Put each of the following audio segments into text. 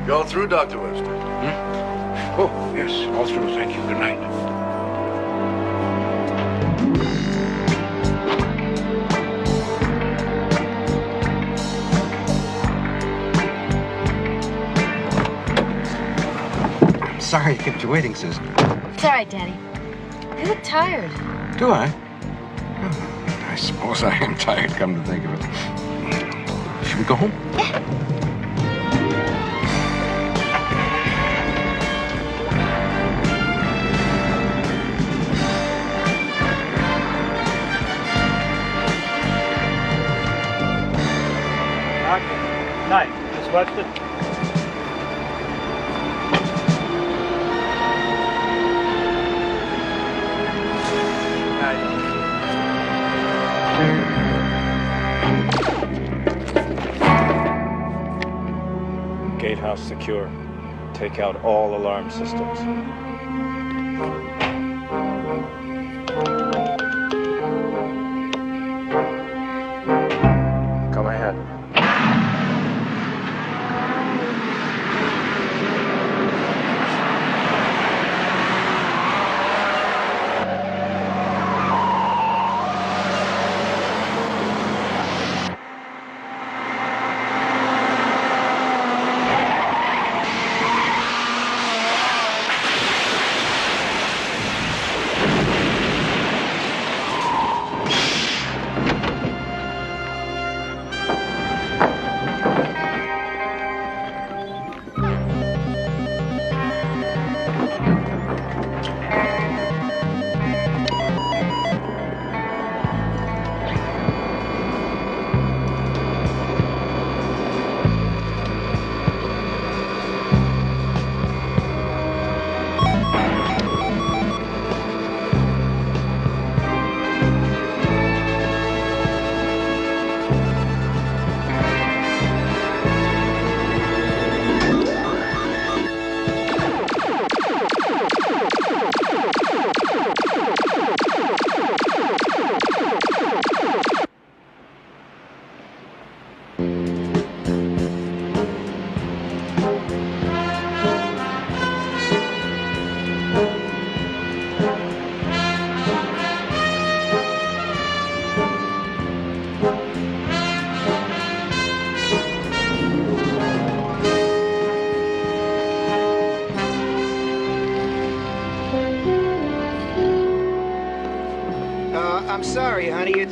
All through, Dr. Webster? Oh, yes, all through. Thank you. Good night. I'm sorry I kept you waiting, Susan. It's all right, Daddy. You look tired. Do I? Oh, I suppose I am tired, come to think of it. Should we go home? Yeah. Night. Miss Webster? Gatehouse secure. Take out all alarm systems. Come ahead.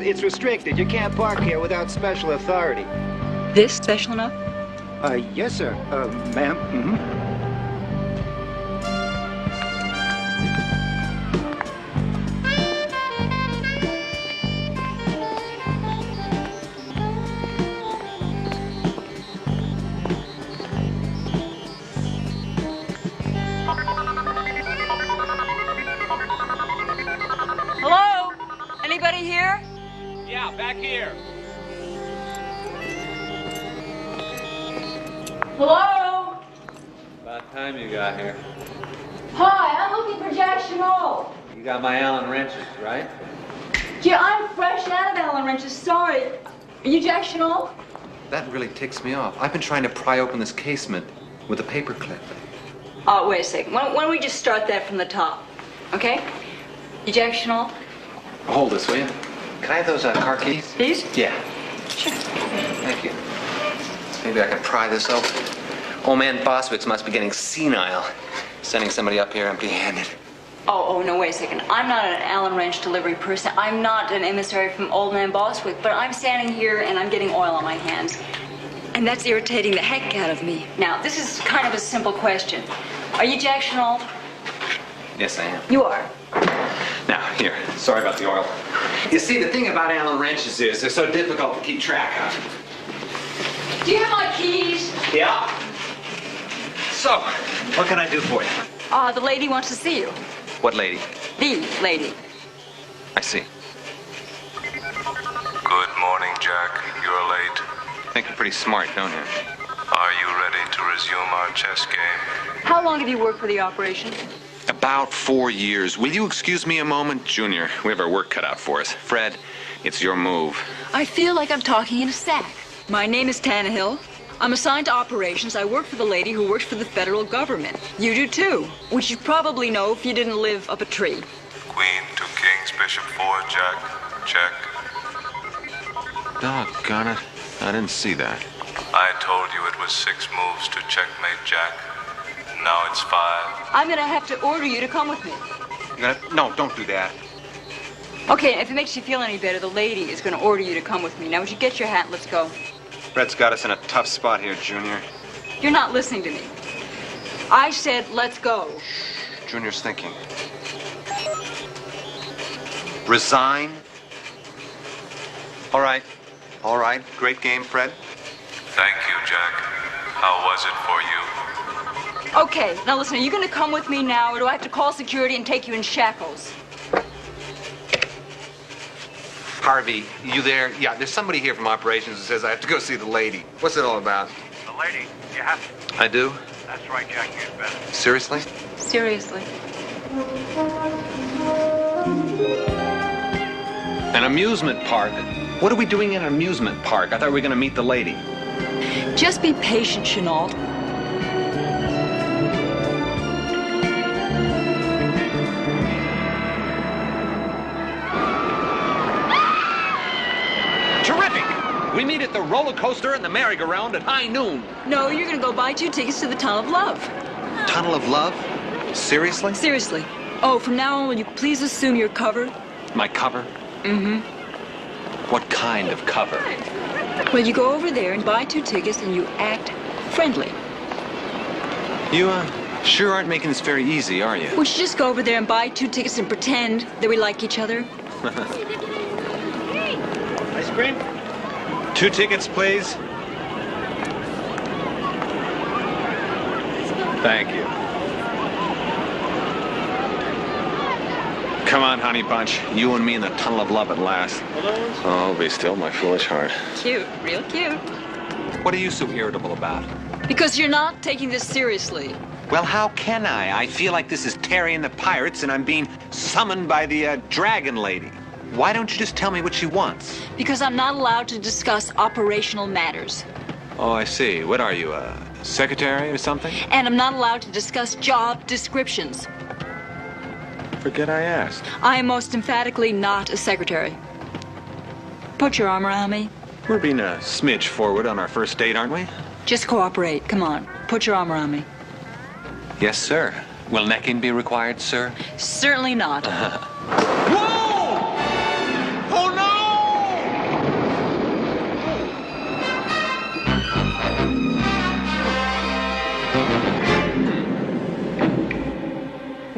it's restricted. You can't park here without special authority. This special enough? Yes, sir. Ma'am. Mm-hmm. Hello? Anybody here? Yeah, back here. Hello? About time you got here. Hi, I'm looking for Jack Chenault. You got my Allen wrenches, right? Yeah, I'm fresh out of Allen wrenches. Sorry. Are you Jack Chenault? That really ticks me off. I've been trying to pry open this casement with a paper clip. Oh, wait a second. Why don't we just start that from the top? Okay? You Jack Chenault? Hold this, will you? Can I have those car keys? These? Yeah. Sure. Thank you. Maybe I can pry this open. Old man Boswick's must be getting senile, sending somebody up here empty-handed. Oh, no, wait a second. I'm not an Allen wrench delivery person. I'm not an emissary from Old Man Boswick, but I'm standing here and I'm getting oil on my hands. And that's irritating the heck out of me. Now, this is kind of a simple question. Are you Jack Chenault? Yes, I am. You are. Now, here. Sorry about the oil. You see, the thing about Allen wrenches is they're so difficult to keep track of. Do you have my keys? Yeah. So, what can I do for you? The lady wants to see you. What lady? The lady. I see. Good morning, Jack. You're late. Think you're pretty smart, don't you? Are you ready to resume our chess game? How long have you worked for the operation? About 4 years. Will you excuse me a moment? Junior, we have our work cut out for us. Fred, it's your move. I feel like I'm talking in a sack. My name is Tannehill. I'm assigned to operations. I work for the lady who works for the federal government. You do too, which you probably know if you didn't live up a tree. Queen to kings, bishop 4, Jack. Check. Doggone it. I didn't see that. I told you it was 6 moves to checkmate, Jack. Now it's 5. I'm gonna have to order you to come with me. No, don't do that. Okay, if it makes you feel any better, the lady is gonna order you to come with me. Now, would you get your hat? Let's go. Fred's got us in a tough spot here, Junior. You're not listening to me. I said, let's go. Junior's thinking. Resign? All right. All right. Great game, Fred. Thank you, Jack. How was it for you? Okay, now listen, are you gonna come with me now, or do I have to call security and take you in shackles? Harvey, you there? Yeah, there's somebody here from operations who says I have to go see the lady. What's it all about? The lady, you have to. I do? That's right, Jack, you'd better. Seriously? Seriously. An amusement park? What are we doing in an amusement park? I thought we were going to meet the lady. Just be patient, Chenault. Terrific! We meet at the roller coaster and the merry-go-round at high noon. No, you're gonna go buy 2 tickets to the Tunnel of Love. Tunnel of Love? Seriously? Seriously. Oh, from now on, will you please assume you're covered? My cover? Mm-hmm. What kind of cover? Well, you go over there and buy 2 tickets and you act friendly. You, sure aren't making this very easy, are you? We should just go over there and buy 2 tickets and pretend that we like each other. Ice cream? 2 tickets, please. Thank you. Come on, honey bunch. You and me in the Tunnel of Love at last. Oh, be still, my foolish heart. Cute, real cute. What are you so irritable about? Because you're not taking this seriously. Well, how can I? I feel like this is Terry and the Pirates, and I'm being summoned by the Dragon Lady. Why don't you just tell me what she wants? Because I'm not allowed to discuss operational matters. Oh, I see. What are you, a secretary or something? And I'm not allowed to discuss job descriptions. Forget I asked. I am most emphatically not a secretary. Put your arm around me. We're being a smidge forward on our first date, aren't we? Just cooperate. Come on. Put your arm around me. Yes, sir. Will necking be required, sir? Certainly not. Whoa! Oh, no!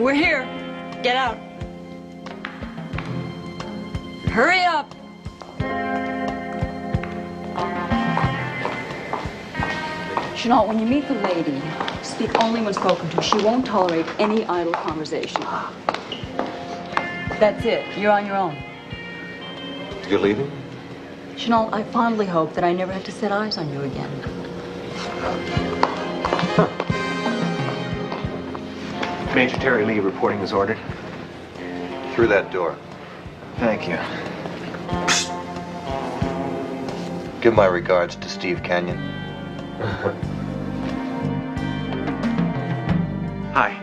We're here. Get out. Hurry up. Chenault, when you meet the lady, speak only when spoken to. She won't tolerate any idle conversation. That's it. You're on your own. You're leaving? Chenault, I fondly hope that I never have to set eyes on you again. Major Terry Lee reporting as ordered. Through that door. Thank you. Give my regards to Steve Canyon. Hi.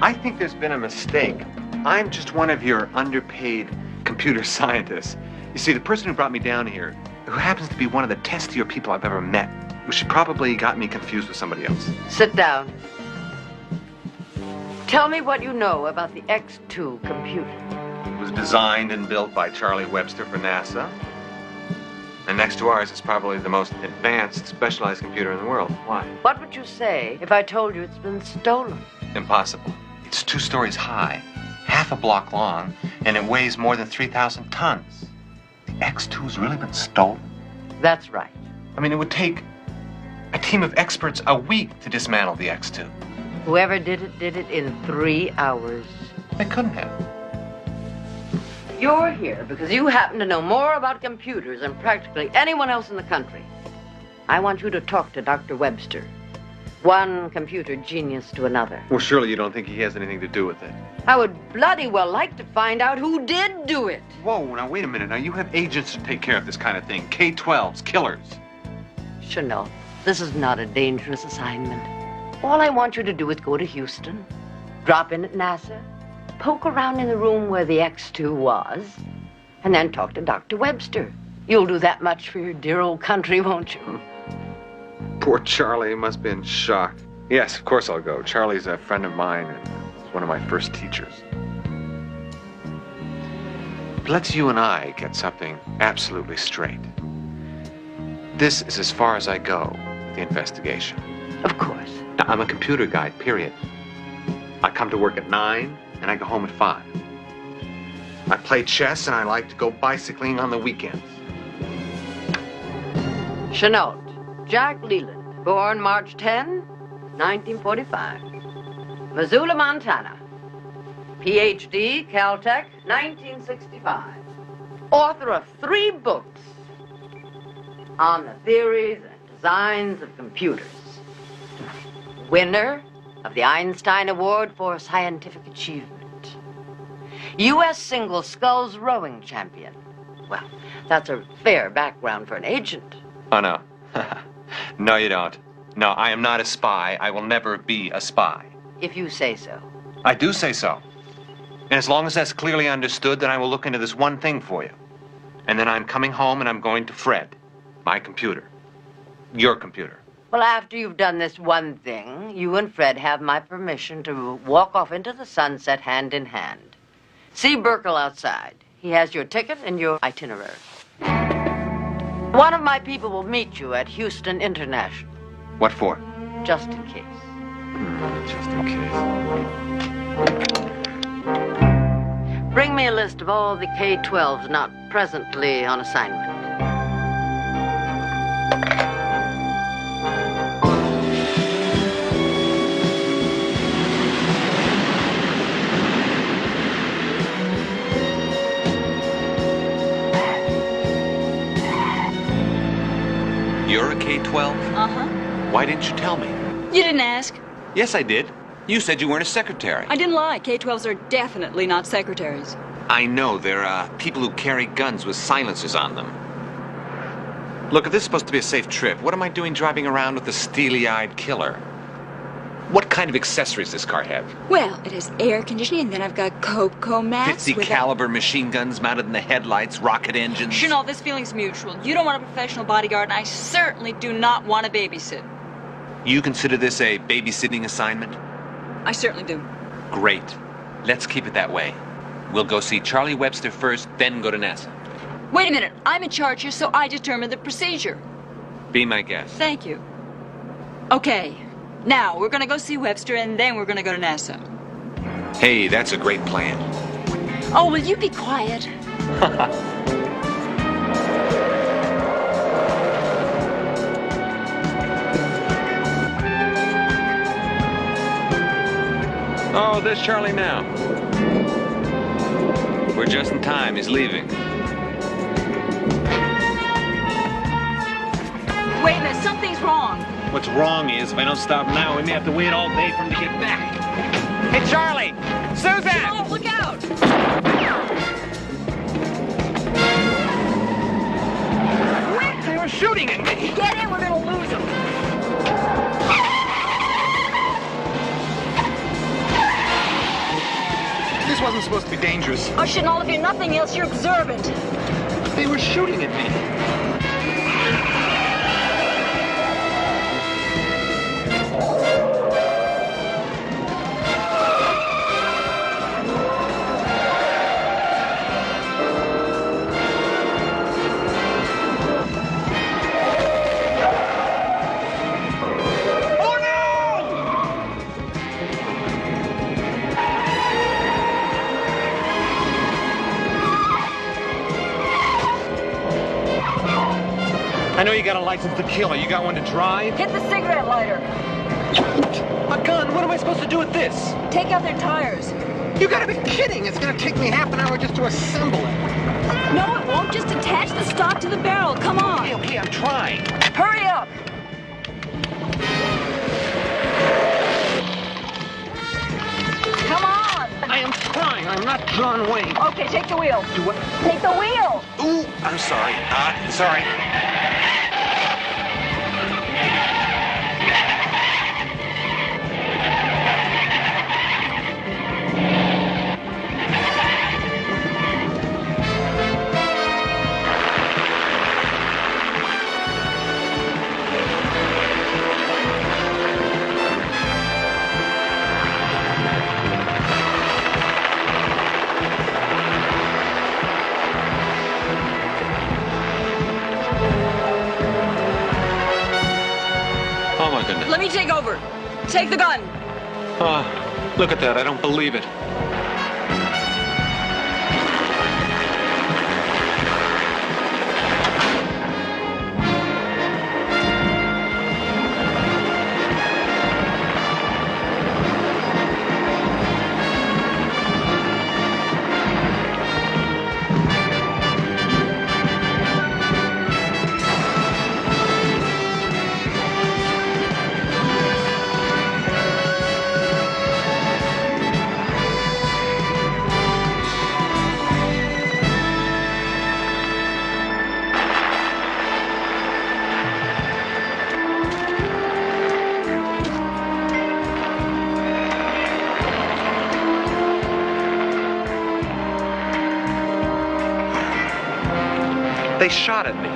I think there's been a mistake. I'm just one of your underpaid computer scientists. You see, the person who brought me down here, who happens to be one of the testier people I've ever met, she probably got me confused with somebody else. Sit down. Tell me what you know about the X2 computer. It was designed and built by Charlie Webster for NASA. And next to ours is probably the most advanced, specialized computer in the world. Why? What would you say if I told you it's been stolen? Impossible. It's 2 stories high, half a block long, and it weighs more than 3,000 tons. The X2's really been stolen? That's right. I mean, it would take a team of experts a week to dismantle the X2. Whoever did it in 3 hours. They couldn't have. You're here because you happen to know more about computers than practically anyone else in the country. I want you to talk to Dr. Webster. One computer genius to another. Well, surely you don't think he has anything to do with it. I would bloody well like to find out who did do it. Whoa, now wait a minute. Now you have agents to take care of this kind of thing. K-12s, killers. Chenault, this is not a dangerous assignment. All I want you to do is go to Houston, drop in at NASA, poke around in the room where the X2 was, and then talk to Dr. Webster. You'll do that much for your dear old country, won't you? Poor Charlie must be in shock. Yes, of course I'll go. Charlie's a friend of mine and one of my first teachers. But let's you and I get something absolutely straight. This is as far as I go with the investigation. Of course. Now, I'm a computer guy, period. I come to work at 9 and I go home at 5. I play chess and I like to go bicycling on the weekends. Chenault, Jack Leland, born March 10, 1945. Missoula, Montana. PhD, Caltech, 1965. Author of 3 books on the theories and designs of computers. Winner of the Einstein Award for Scientific Achievement. U.S. Single Sculls rowing champion. Well, that's a fair background for an agent. Oh, no. No, you don't. No, I am not a spy. I will never be a spy. If you say so. I do say so. And as long as that's clearly understood, then I will look into this one thing for you. And then I'm coming home and I'm going to Fred, my computer. Your computer. Well, after you've done this one thing, you and Fred have my permission to walk off into the sunset hand in hand. See Burkle outside. He has your ticket and your itinerary. One of my people will meet you at Houston International. What for? Just in case. Just in case. Bring me a list of all the K-12s not presently on assignment. You're a K-12? Uh-huh. Why didn't you tell me? You didn't ask. Yes, I did. You said you weren't a secretary. I didn't lie. K-12s are definitely not secretaries. I know. They're people who carry guns with silencers on them. Look, if this is supposed to be a safe trip, what am I doing driving around with a steely-eyed killer? What kind of accessories does this car have? Well, it has air conditioning, and then I've got Coco masks 50 caliber machine guns mounted in the headlights, rocket engines. Chenault, this feeling's mutual. You don't want a professional bodyguard, and I certainly do not want to babysit. You consider this a babysitting assignment? I certainly do. Great. Let's keep it that way. We'll go see Charlie Webster first, then go to NASA. Wait a minute. I'm in charge here, so I determine the procedure. Be my guest. Thank you. Okay. Now, we're going to go see Webster, and then we're going to go to NASA. Hey, that's a great plan. Oh, will you be quiet? Oh, there's Charlie now. We're just in time. He's leaving. Wait a minute, something's wrong. What's wrong is, if I don't stop now, we may have to wait all day for him to get back. Hey, Charlie! Susan! Oh, look out! They were shooting at me! Get in, we're gonna lose them. This wasn't supposed to be dangerous. Oh, shouldn't all of you, nothing else, you're observant. They were shooting at me. I know you got a license to kill. You got one to drive? Hit the cigarette lighter. A gun? What am I supposed to do with this? Take out their tires. You gotta be kidding! It's gonna take me half an hour just to assemble it. No, it won't. Just attach the stock to the barrel. Come on. Okay, I'm trying. Hurry up. Come on. I am trying. I'm not John Wayne. Okay, take the wheel. Do what? Take the wheel. Ooh, I'm sorry. Sorry. Oh, my goodness. Let me take over. Take the gun. Look at that. I don't believe it. They shot at me.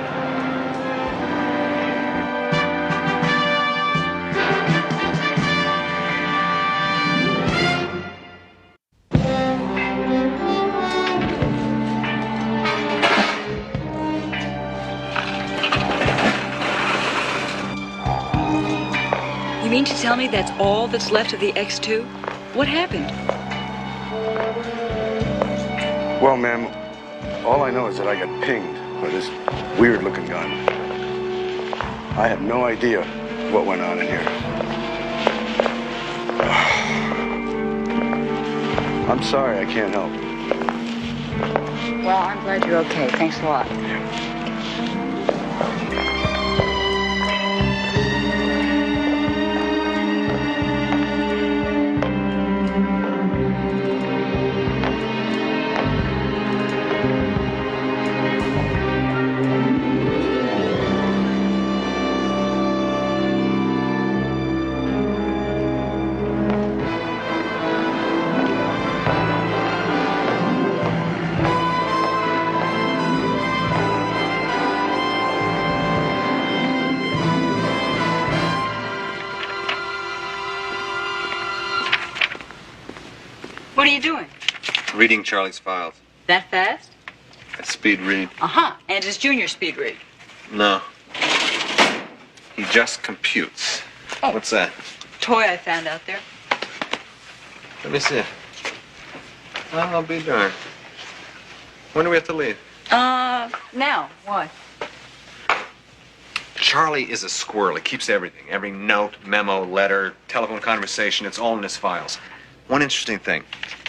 You mean to tell me that's all that's left of the X2? What happened? Well, ma'am, all I know is that I got pinged by this weird-looking gun. I have no idea what went on in here. I'm sorry I can't help. Well, I'm glad you're okay. Thanks a lot. What are you doing? Reading Charlie's files. That fast? A speed read. Uh-huh. And it's junior speed read. No. He just computes. Oh. What's that? Toy I found out there. Let me see it. Well, I'll be darned. When do we have to leave? Now. Why? Charlie is a squirrel. He keeps everything. Every note, memo, letter, telephone conversation, it's all in his files. One interesting thing.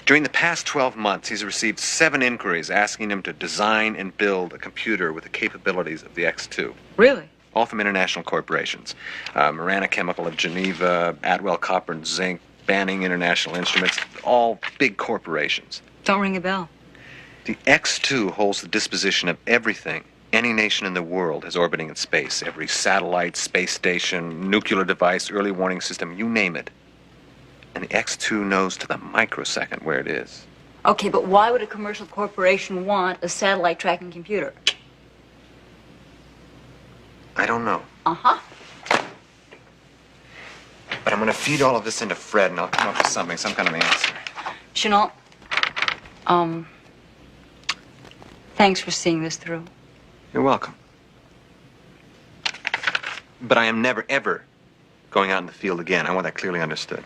During the past 12 months, he's received 7 inquiries asking him to design and build a computer with the capabilities of the X2. Really? All from international corporations. Marana Chemical of Geneva, Atwell Copper and Zinc, Banning International Instruments, all big corporations. Don't ring a bell. The X2 holds the disposition of everything any nation in the world has orbiting in space. Every satellite, space station, nuclear device, early warning system, you name it. And the X2 knows to the microsecond where it is. Okay, but why would a commercial corporation want a satellite tracking computer? I don't know. Uh-huh. But I'm going to feed all of this into Fred, and I'll come up with something, some kind of answer. Chenault, thanks for seeing this through. You're welcome. But I am never, ever going out in the field again. I want that clearly understood.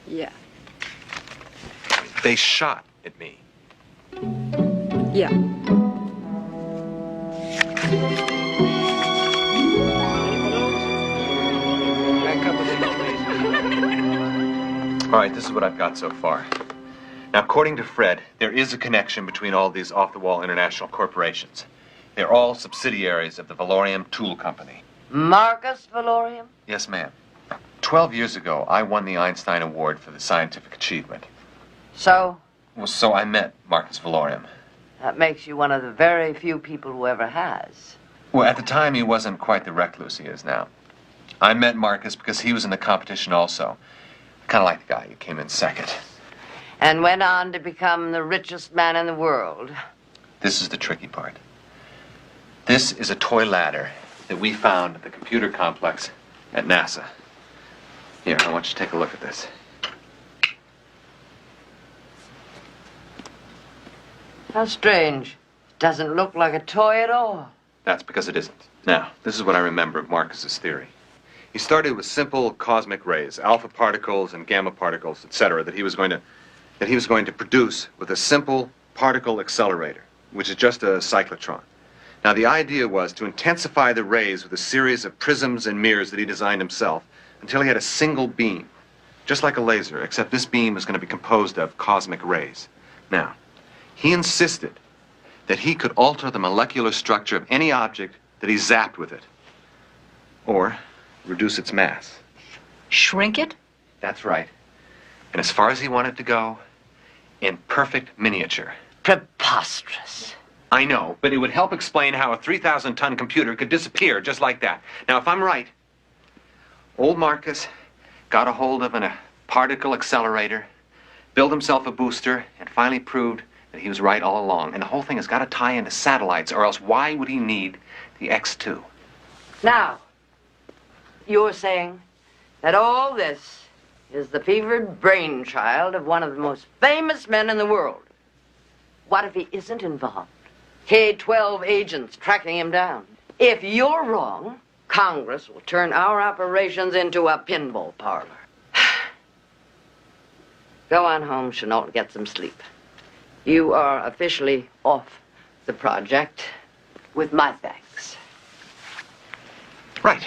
Yeah. They shot at me. Yeah. All right, this is what I've got so far. Now, according to Fred, there is a connection between all these off-the-wall international corporations. They're all subsidiaries of the Valorium Tool Company. Marcus Valorium? Yes, ma'am. 12 years ago, I won the Einstein Award for the scientific achievement. So? Well, so I met Marcus Valorium. That makes you one of the very few people who ever has. Well, at the time, he wasn't quite the recluse he is now. I met Marcus because he was in the competition also. Kind of like the guy who came in second. And went on to become the richest man in the world. This is the tricky part. This is a toy ladder that we found at the computer complex at NASA. Here, I want you to take a look at this. How strange. It doesn't look like a toy at all. That's because it isn't. Now, this is what I remember of Marcus's theory. He started with simple cosmic rays, alpha particles and gamma particles, etc., that he was going to produce with a simple particle accelerator, which is just a cyclotron. Now, the idea was to intensify the rays with a series of prisms and mirrors that he designed himself until he had a single beam, just like a laser, except this beam was going to be composed of cosmic rays. Now, he insisted that he could alter the molecular structure of any object that he zapped with it, or reduce its mass. Shrink it? That's right. And as far as he wanted to go, in perfect miniature. Preposterous. I know, but it would help explain how a 3,000-ton computer could disappear just like that. Now, if I'm right, old Marcus got a hold of a particle accelerator, built himself a booster, and finally proved that he was right all along. And the whole thing has got to tie into satellites, or else why would he need the X2? Now, you're saying that all this is the fevered brainchild of one of the most famous men in the world. What if he isn't involved? K-12 agents tracking him down. If you're wrong, Congress will turn our operations into a pinball parlor. Go on home, Chenault, and get some sleep. You are officially off the project, with my thanks. Right.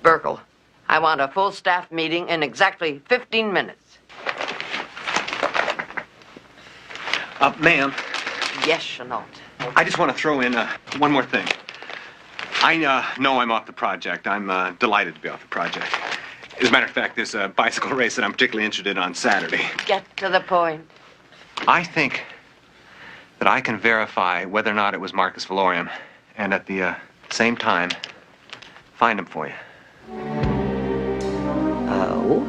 Burkle, I want a full staff meeting in exactly 15 minutes. Ma'am. Yes, Chenault. I just want to throw in one more thing. I know I'm off the project. I'm delighted to be off the project. As a matter of fact, there's a bicycle race that I'm particularly interested in on Saturday. Get to the point. I think that I can verify whether or not it was Marcus Valorium, and at the same time, find him for you. Oh?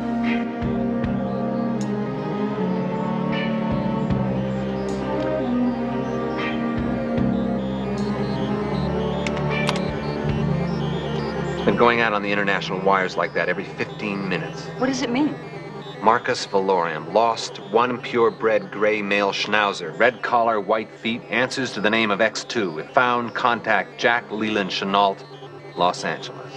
Been going out on the international wires like that every 15 minutes. What does it mean? Marcus Valorium, lost, one purebred gray male schnauzer, red collar, white feet, answers to the name of X2. If found, contact Jack Leland Chenault, Los Angeles.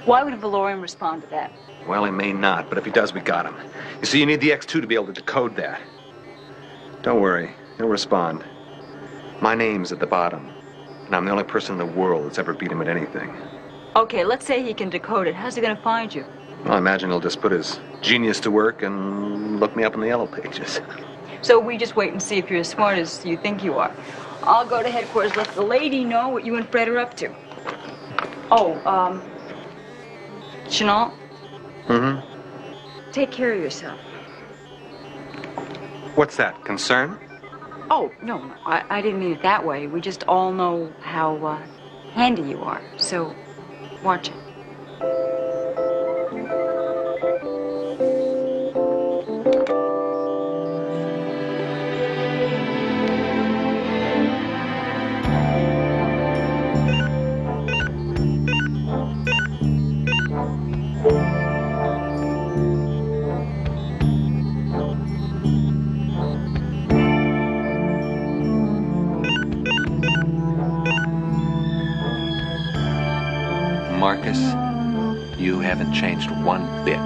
Why would Valorium respond to that? Well, he may not, but if he does, we got him. You see, you need the X2 to be able to decode that. Don't worry, he'll respond. My name's at the bottom, and I'm the only person in the world that's ever beat him at anything. Okay, let's say he can decode it. How's he gonna find you? Well, I imagine he'll just put his genius to work and look me up in the yellow pages. So we just wait and see if you're as smart as you think you are. I'll go to headquarters, let the lady know what you and Fred are up to. Oh, Chanel? Mm-hmm. Take care of yourself. What's that, concern? Oh, no, I didn't mean it that way. We just all know how handy you are, so watch it. Marcus, you haven't changed one bit.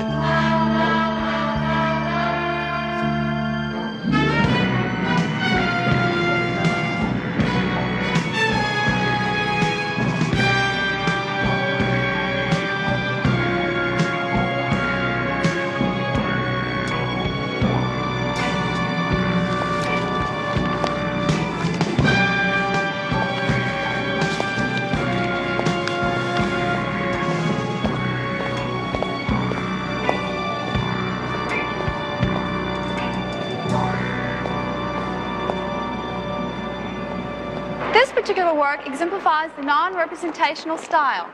This particular work exemplifies the non-representational style.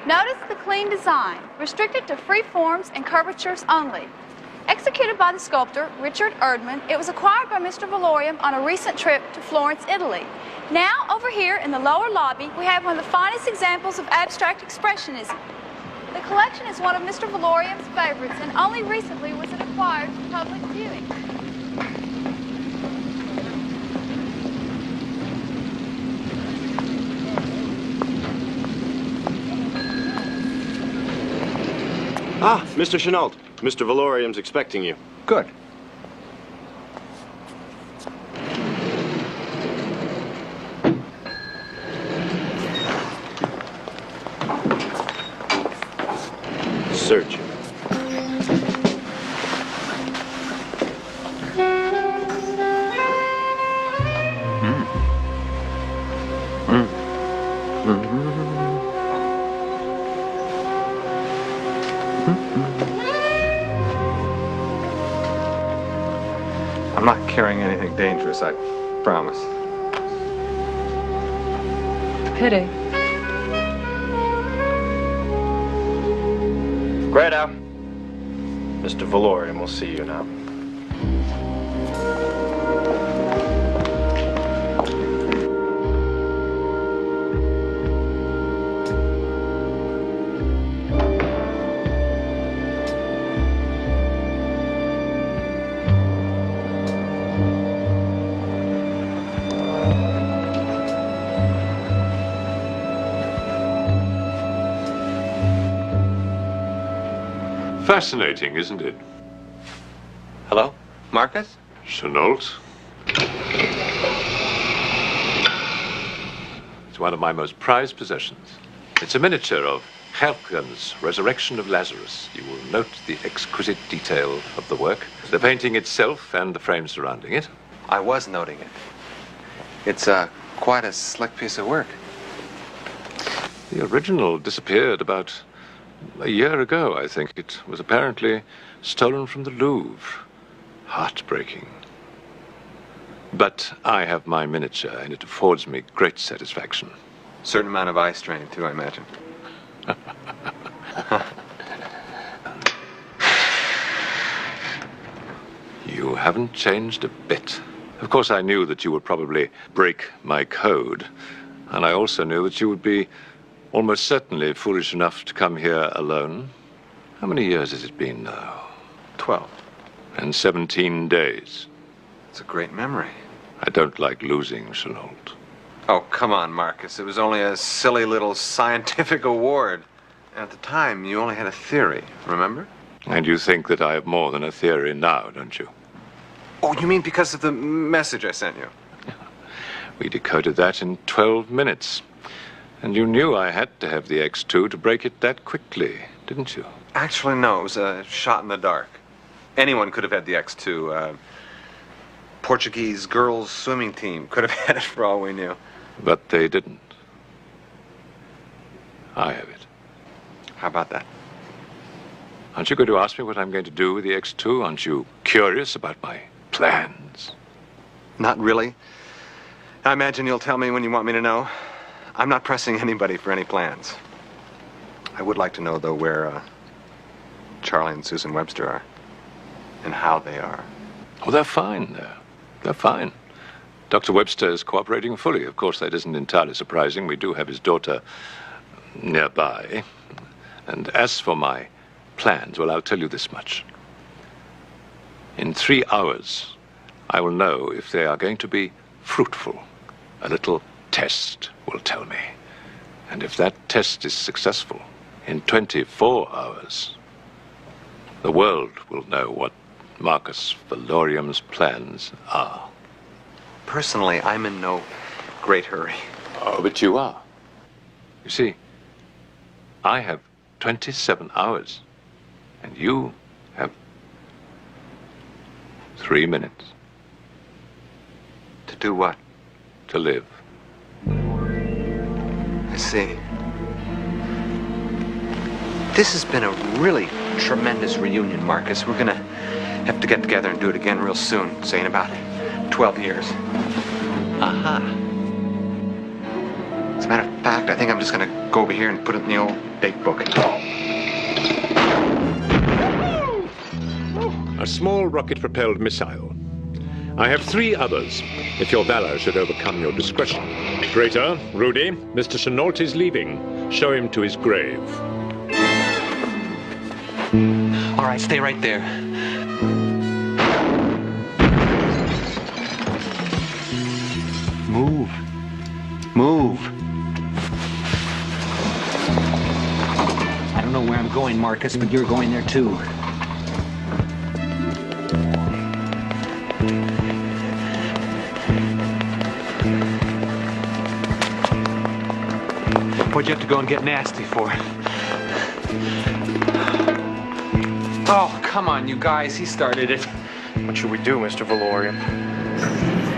Notice the clean design, restricted to free forms and curvatures only. Executed by the sculptor Richard Erdman, it was acquired by Mr. Valorium on a recent trip to Florence, Italy. Now, over here in the lower lobby, we have one of the finest examples of abstract expressionism. The collection is one of Mr. Valorium's favorites, and only recently was it acquired for public viewing. Ah, Mr. Chenault. Mr. Valorium's expecting you. Good. Search. I'm not carrying anything dangerous, I promise. Pity. Greta. Mr. Valorium will see you now. Fascinating, isn't it? Hello? Marcus? Chenault. It's one of my most prized possessions. It's a miniature of Helgen's Resurrection of Lazarus. You will note the exquisite detail of the work, the painting itself and the frame surrounding it. I was noting it. It's quite a slick piece of work. The original disappeared about a year ago, I think. It was apparently stolen from the Louvre. Heartbreaking. But I have my miniature, and it affords me great satisfaction. Certain amount of eye strain, too, I imagine. You haven't changed a bit. Of course, I knew that you would probably break my code, and I also knew that you would be almost certainly foolish enough to come here alone. How many years has it been now? 12. And 17 days. It's a great memory. I don't like losing, Chenault. Oh, come on, Marcus. It was only a silly little scientific award. And at the time, you only had a theory, remember? And you think that I have more than a theory now, don't you? Oh, you mean because of the message I sent you? We decoded that in 12 minutes. And you knew I had to have the X2 to break it that quickly, didn't you? Actually, no. It was a shot in the dark. Anyone could have had the X2. Portuguese girls' swimming team could have had it for all we knew. But they didn't. I have it. How about that? Aren't you going to ask me what I'm going to do with the X2? Aren't you curious about my plans? Not really. I imagine you'll tell me when you want me to know. I'm not pressing anybody for any plans. I would like to know, though, where Charlie and Susan Webster are. And how they are. Oh, they're fine there. They're fine. Dr. Webster is cooperating fully. Of course, that isn't entirely surprising. We do have his daughter nearby. And as for my plans, well, I'll tell you this much. In 3 hours, I will know if they are going to be fruitful. A little test will tell me. And if that test is successful, in 24 hours, the world will know what Marcus Valorium's plans are. Personally, I'm in no great hurry. Oh, but you are. You see, I have 27 hours, and you have 3 minutes. To do what? To live. I see. This has been a really tremendous reunion, Marcus. We're gonna have to get together and do it again real soon, say in about 12 years. Aha. As a matter of fact, I think I'm just gonna go over here and put it in the old date book. A small rocket-propelled missile. I have 3 others, if your valor should overcome your discretion. Traitor, Rudy, Mr. Chenault is leaving. Show him to his grave. All right, stay right there. Move. Move. I don't know where I'm going, Marcus, but you're going there too. What'd you have to go and get nasty for? Oh, come on, you guys. He started it. What should we do, Mr. Valorium?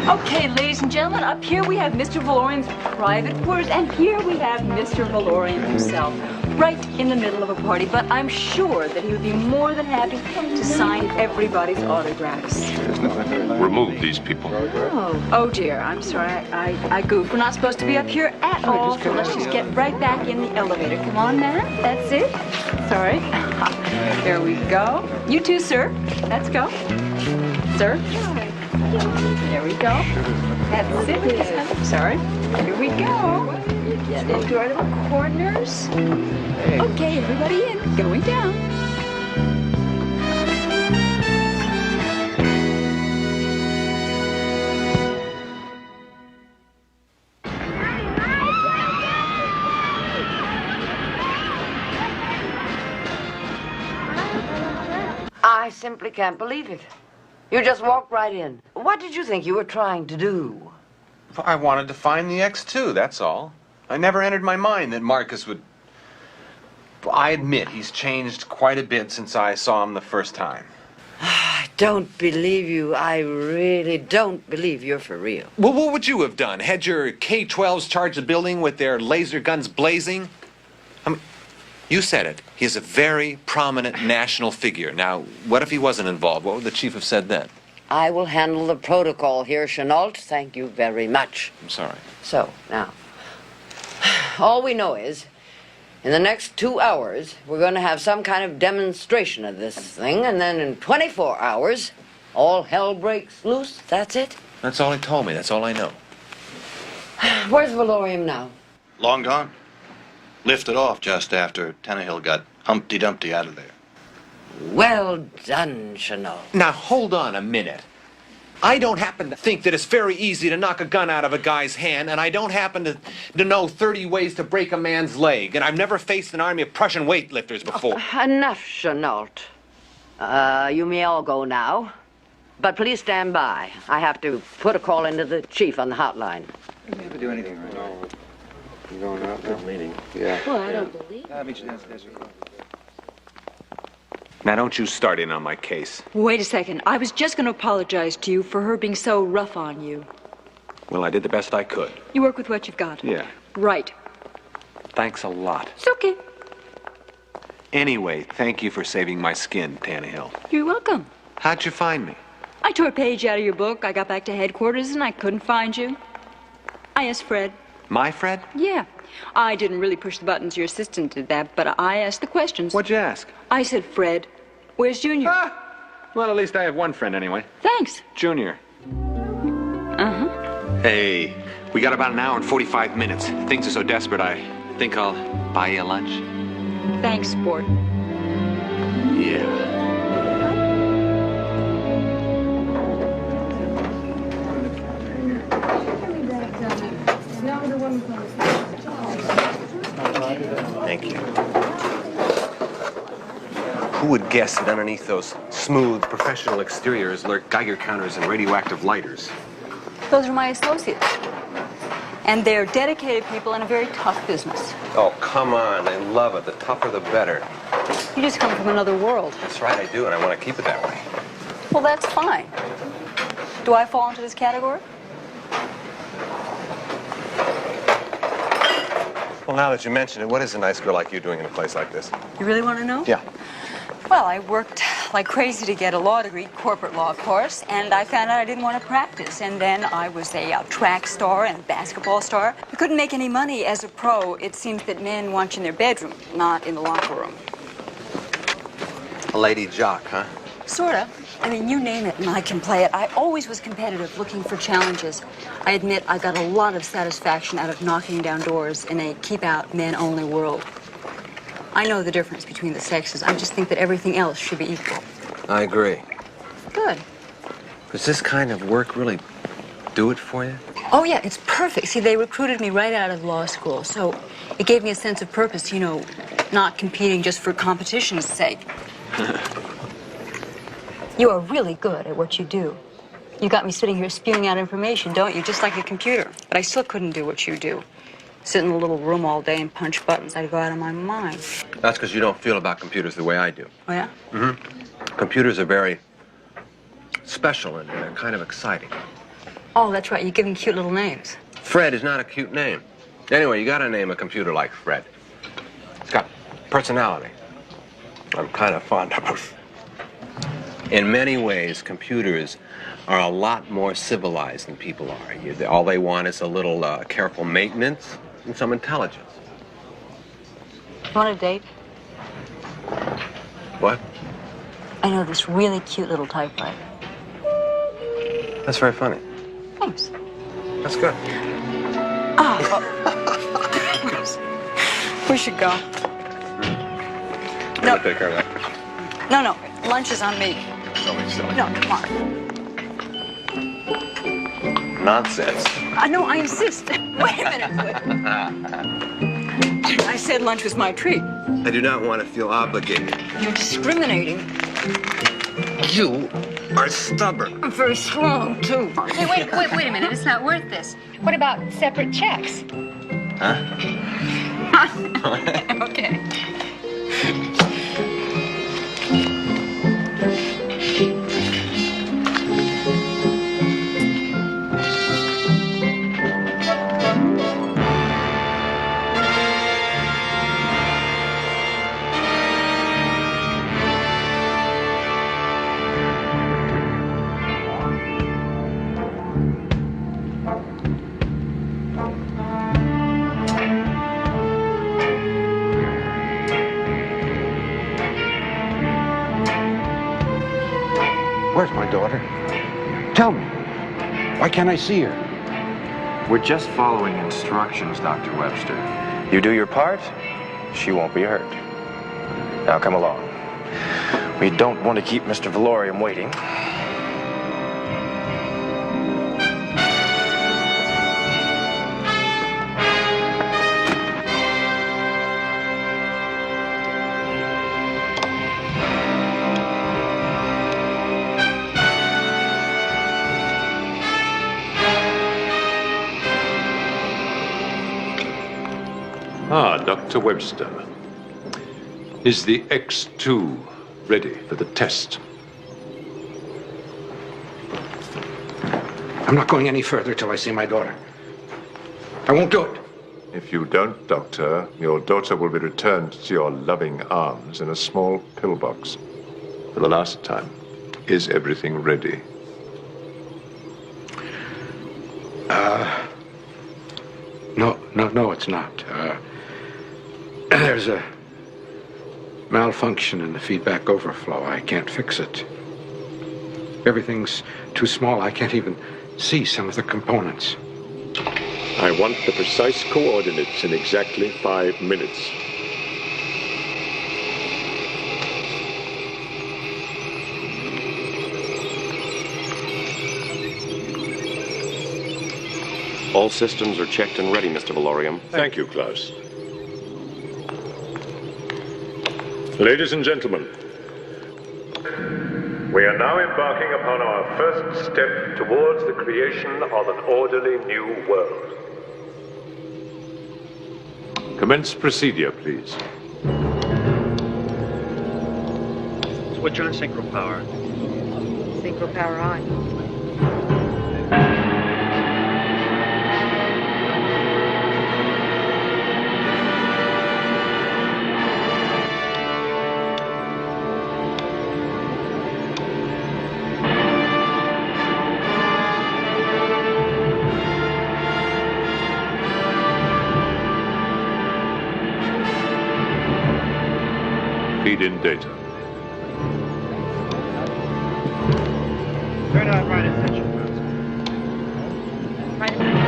Okay, ladies and gentlemen, up here we have Mr. Valorium's private quarters, and here we have Mr. Valorium himself, right in the middle of a party. But I'm sure that he would be more than happy to sign everybody's autographs. Remove these people. Oh dear, I'm sorry, I goofed. We're not supposed to be up here at all, so let's just get right back in the elevator. Come on, man, that's it. Sorry. There we go. You too, sir. Let's go. Sir. There we go. That's it. Sorry. Here we go. Get into our little corners. Okay, everybody in. Going down. I simply can't believe it. You just walked right in. What did you think you were trying to do? I wanted to find the X2, that's all. I never entered my mind that Marcus would... I admit he's changed quite a bit since I saw him the first time. I don't believe you. I really don't believe you're for real. Well, what would you have done? Had your K-12s charge the building with their laser guns blazing? I mean, you said it. He is a very prominent national figure. Now, what if he wasn't involved? What would the chief have said then? I will handle the protocol here, Chenault. Thank you very much. I'm sorry. So, now, all we know is, in the next 2 hours, we're going to have some kind of demonstration of this thing, and then in 24 hours, all hell breaks loose. That's it? That's all he told me. That's all I know. Where's Valorium now? Long gone. Lifted off just after Tannehill got Humpty Dumpty out of there. Well done, Chenault. Now, hold on a minute. I don't happen to think that it's very easy to knock a gun out of a guy's hand, and I don't happen to know 30 ways to break a man's leg, and I've never faced an army of Prussian weightlifters before. Enough, Chenault. You may all go now. But please stand by. I have to put a call into the chief on the hotline. Did we ever do anything right? No. You going out now? Meeting. Yeah. Well, I don't believe it. I'll meet you downstairs. Now, don't you start in on my case. Wait a second. I was just going to apologize to you for her being so rough on you. Well, I did the best I could. You work with what you've got. Yeah. Right. Thanks a lot. It's okay. Anyway, thank you for saving my skin, Tannehill. You're welcome. How'd you find me? I tore a page out of your book. I got back to headquarters and I couldn't find you. I asked Fred. My Fred? Yeah. I didn't really push the buttons. Your assistant did that, but I asked the questions. What'd you ask? I said, Fred, where's Junior? Well, at least I have one friend anyway. Thanks. Junior. Uh-huh. Hey, we got about an hour and 45 minutes. Things are so desperate, I think I'll buy you a lunch. Thanks, sport. Yeah. Thank you. Who would guess that underneath those smooth, professional exteriors lurk Geiger counters and radioactive lighters? Those are my associates. And they're dedicated people in a very tough business. Oh, come on. They love it. The tougher, the better. You just come from another world. That's right, I do, and I want to keep it that way. Well, that's fine. Do I fall into this category? Well, now that you mention it, what is a nice girl like you doing in a place like this? You really want to know? Yeah. Well, I worked like crazy to get a law degree, corporate law, of course, and I found out I didn't want to practice. And then I was a track star and basketball star. I couldn't make any money as a pro. It seems that men want you in their bedroom, not in the locker room. A lady jock, huh? Sort of. I mean, you name it and I can play it. I always was competitive, looking for challenges. I admit I got a lot of satisfaction out of knocking down doors in a keep-out, men-only world. I know the difference between the sexes. I just think that everything else should be equal. I agree. Good. Does this kind of work really do it for you? Oh, yeah, it's perfect. See, they recruited me right out of law school, so it gave me a sense of purpose, you know, not competing just for competition's sake. You are really good at what you do. You got me sitting here spewing out information, don't you? Just like a computer. But I still couldn't do what you do. Sit in a little room all day and punch buttons. I'd go out of my mind. That's because you don't feel about computers the way I do. Oh, yeah? Mm-hmm. Computers are very special and they're kind of exciting. Oh, that's right. You give them cute little names. Fred is not a cute name. Anyway, you gotta name a computer like Fred. It's got personality. I'm kind of fond of him. In many ways, computers are a lot more civilized than people are. All they want is a little careful maintenance and some intelligence. You want a date? What? I know this really cute little typewriter. That's very funny. Thanks. That's good. We should go. No. Take care of that. No. Lunch is on me. Silly. No, come on. Nonsense. No, I insist. Wait a minute. I said lunch was my treat. I do not want to feel obligated. You're discriminating. You are stubborn. I'm very strong, too. Hey, wait a minute. It's not worth this. What about separate checks? Huh? Okay. Where's my daughter? Tell me. Why can't I see her? We're just following instructions, Dr. Webster. You do your part, she won't be hurt. Now come along. We don't want to keep Mr. Valorium waiting. Ah, Dr. Webster. Is the X2 ready for the test? I'm not going any further till I see my daughter. I won't do it. If you don't, Doctor, your daughter will be returned to your loving arms in a small pillbox. For the last time. Is everything ready? No, it's not. There's a malfunction in the feedback overflow. I can't fix it. Everything's too small. I can't even see some of the components. I want the precise coordinates in exactly 5 minutes. All systems are checked and ready, Mr. Valorium. Thank you, Klaus. Ladies and gentlemen, we are now embarking upon our first step towards the creation of an orderly new world. Commence procedure, please. Switch on synchro power. Synchro power on. Feed in data. Turn on right attention, Bazooka. Right attention.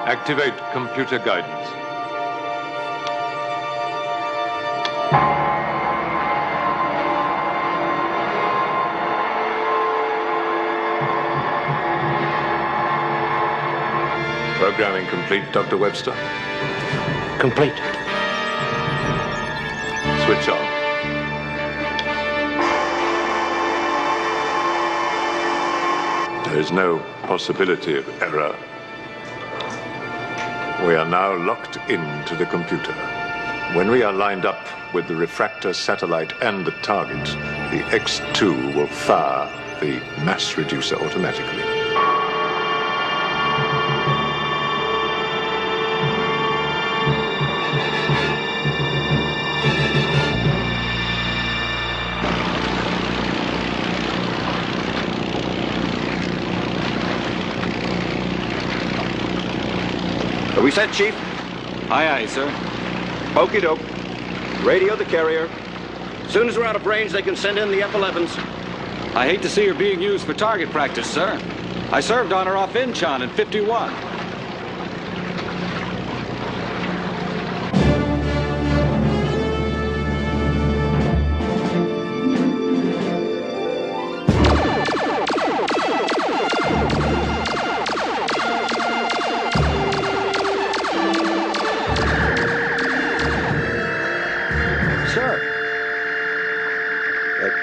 Activate computer guidance. Programming complete, Dr. Webster? Complete. Switch on. There is no possibility of error. We are now locked into the computer. When we are lined up with the refractor satellite and the target, the X2 will fire the mass reducer automatically. Are we set, Chief? Aye, aye, sir. Okie doke. Radio the carrier. As soon as we're out of range, they can send in the F-11s. I hate to see her being used for target practice, sir. I served on her off Incheon in '51.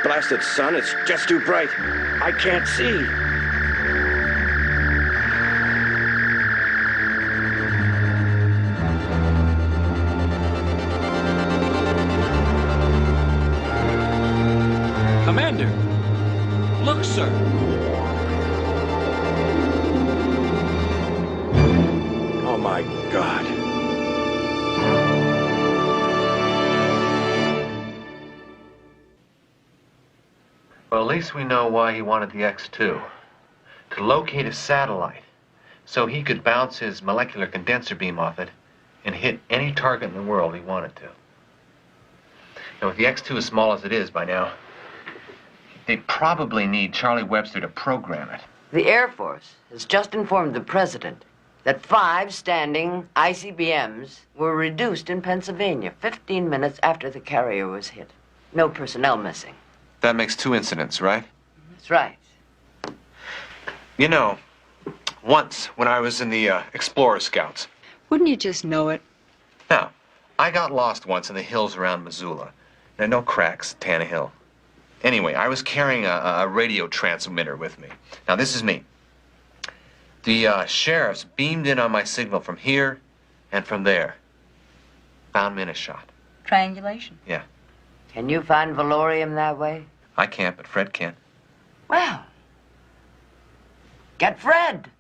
Blasted sun, it's just too bright. I can't see. Commander, look, sir. Oh, my God. Well, at least we know why he wanted the X2. To locate a satellite, so he could bounce his molecular condenser beam off it and hit any target in the world he wanted to. Now, with the X2 as small as it is by now, they probably need Charlie Webster to program it. The Air Force has just informed the president that 5 standing ICBMs were reduced in Pennsylvania 15 minutes after the carrier was hit. No personnel missing. That makes 2 incidents, right? That's right. You know, once when I was in the Explorer Scouts. Wouldn't you just know it? Now, I got lost once in the hills around Missoula. There are no cracks, Tannehill. Anyway, I was carrying a radio transmitter with me. Now, this is me. The sheriffs beamed in on my signal from here and from there. Found me in a shot. Triangulation. Yeah. Can you find Valorium that way? I can't, but Fred can. Well, get Fred.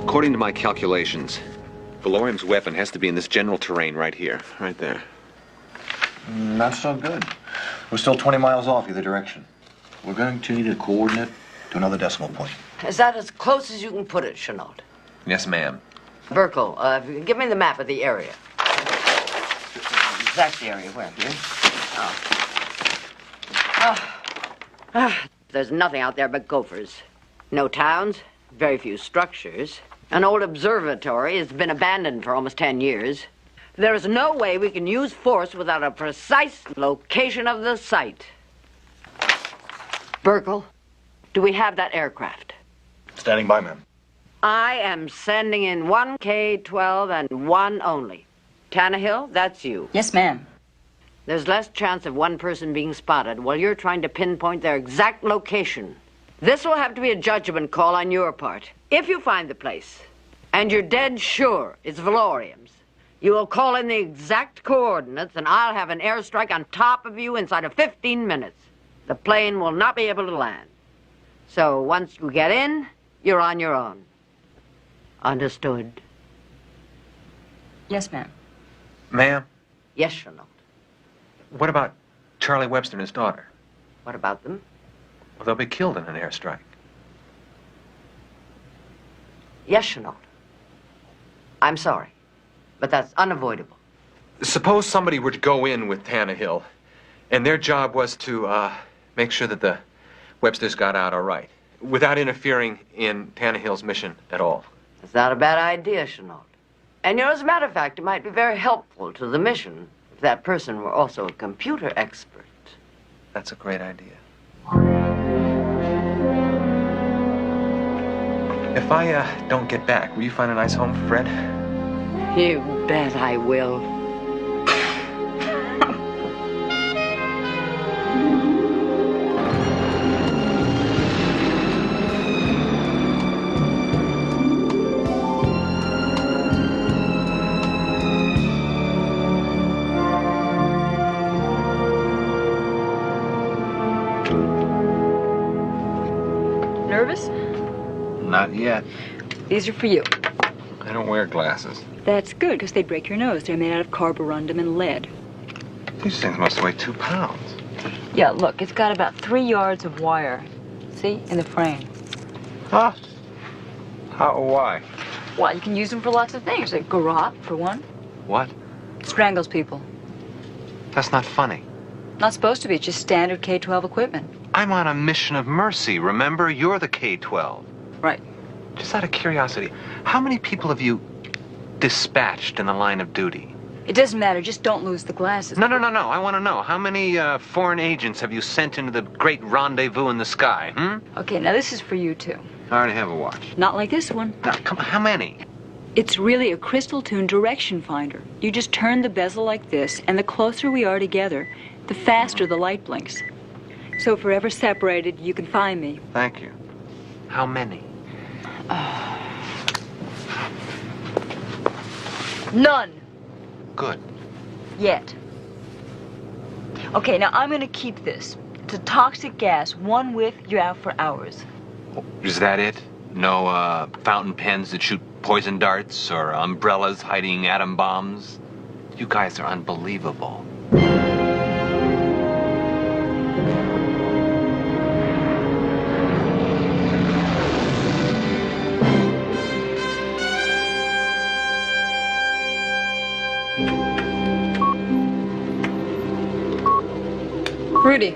According to my calculations, Valorium's weapon has to be in this general terrain right here. Right there. Not so good. We're still 20 miles off either direction. We're going to need a coordinate to another decimal point. Is that as close as you can put it, Chenault? Yes, ma'am. Burkle, give me the map of the area. Exact area where, here? There's nothing out there but gophers. No towns, very few structures. An old observatory has been abandoned for almost 10 years. There is no way we can use force without a precise location of the site. Burkle, do we have that aircraft? Standing by, ma'am. I am sending in 1 K-12 and 1 only. Tannehill, that's you. Yes, ma'am. There's less chance of one person being spotted while you're trying to pinpoint their exact location. This will have to be a judgment call on your part. If you find the place, and you're dead sure it's Valorium's, you will call in the exact coordinates, and I'll have an airstrike on top of you inside of 15 minutes. The plane will not be able to land. So once you get in, you're on your own. Understood? Yes, ma'am. Ma'am? Yes, Chenault. What about Charlie Webster and his daughter? What about them? Well, they'll be killed in an airstrike. Yes, Chenault. I'm sorry, but that's unavoidable. Suppose somebody were to go in with Tannehill, and their job was to make sure that the Websters got out all right, without interfering in Tannehill's mission at all. It's not a bad idea, Chenault. And, as a matter of fact, it might be very helpful to the mission if that person were also a computer expert. That's a great idea. If I don't get back, will you find a nice home for Fred? You bet I will. Nervous? Not yet. These are for you. I don't wear glasses. That's good, because they'd break your nose. They're made out of carborundum and lead. These things must weigh 2 pounds. Yeah, look, it's got about 3 yards of wire. See? In the frame. Huh? How? Why? Well, you can use them for lots of things. Like garrote, for one. What? Strangles people. That's not funny. Not supposed to be. It's just standard K-12 equipment. I'm on a mission of mercy, remember? You're the K-12. Right. Just out of curiosity, how many people have you dispatched in the line of duty? It doesn't matter. Just don't lose the glasses. No. I want to know. How many foreign agents have you sent into the great rendezvous in the sky, Okay, now this is for you, too. I already have a watch. Not like this one. Now, come on, how many? It's really a crystal-tuned direction finder. You just turn the bezel like this, and the closer we are together, the faster the light blinks. So if we're ever separated, you can find me. Thank you. How many? None. Good. Yet. Okay, now I'm gonna keep this. It's a toxic gas. One whiff, you're out for hours. Is that it? No fountain pens that shoot poison darts or umbrellas hiding atom bombs? You guys are unbelievable. Rudy.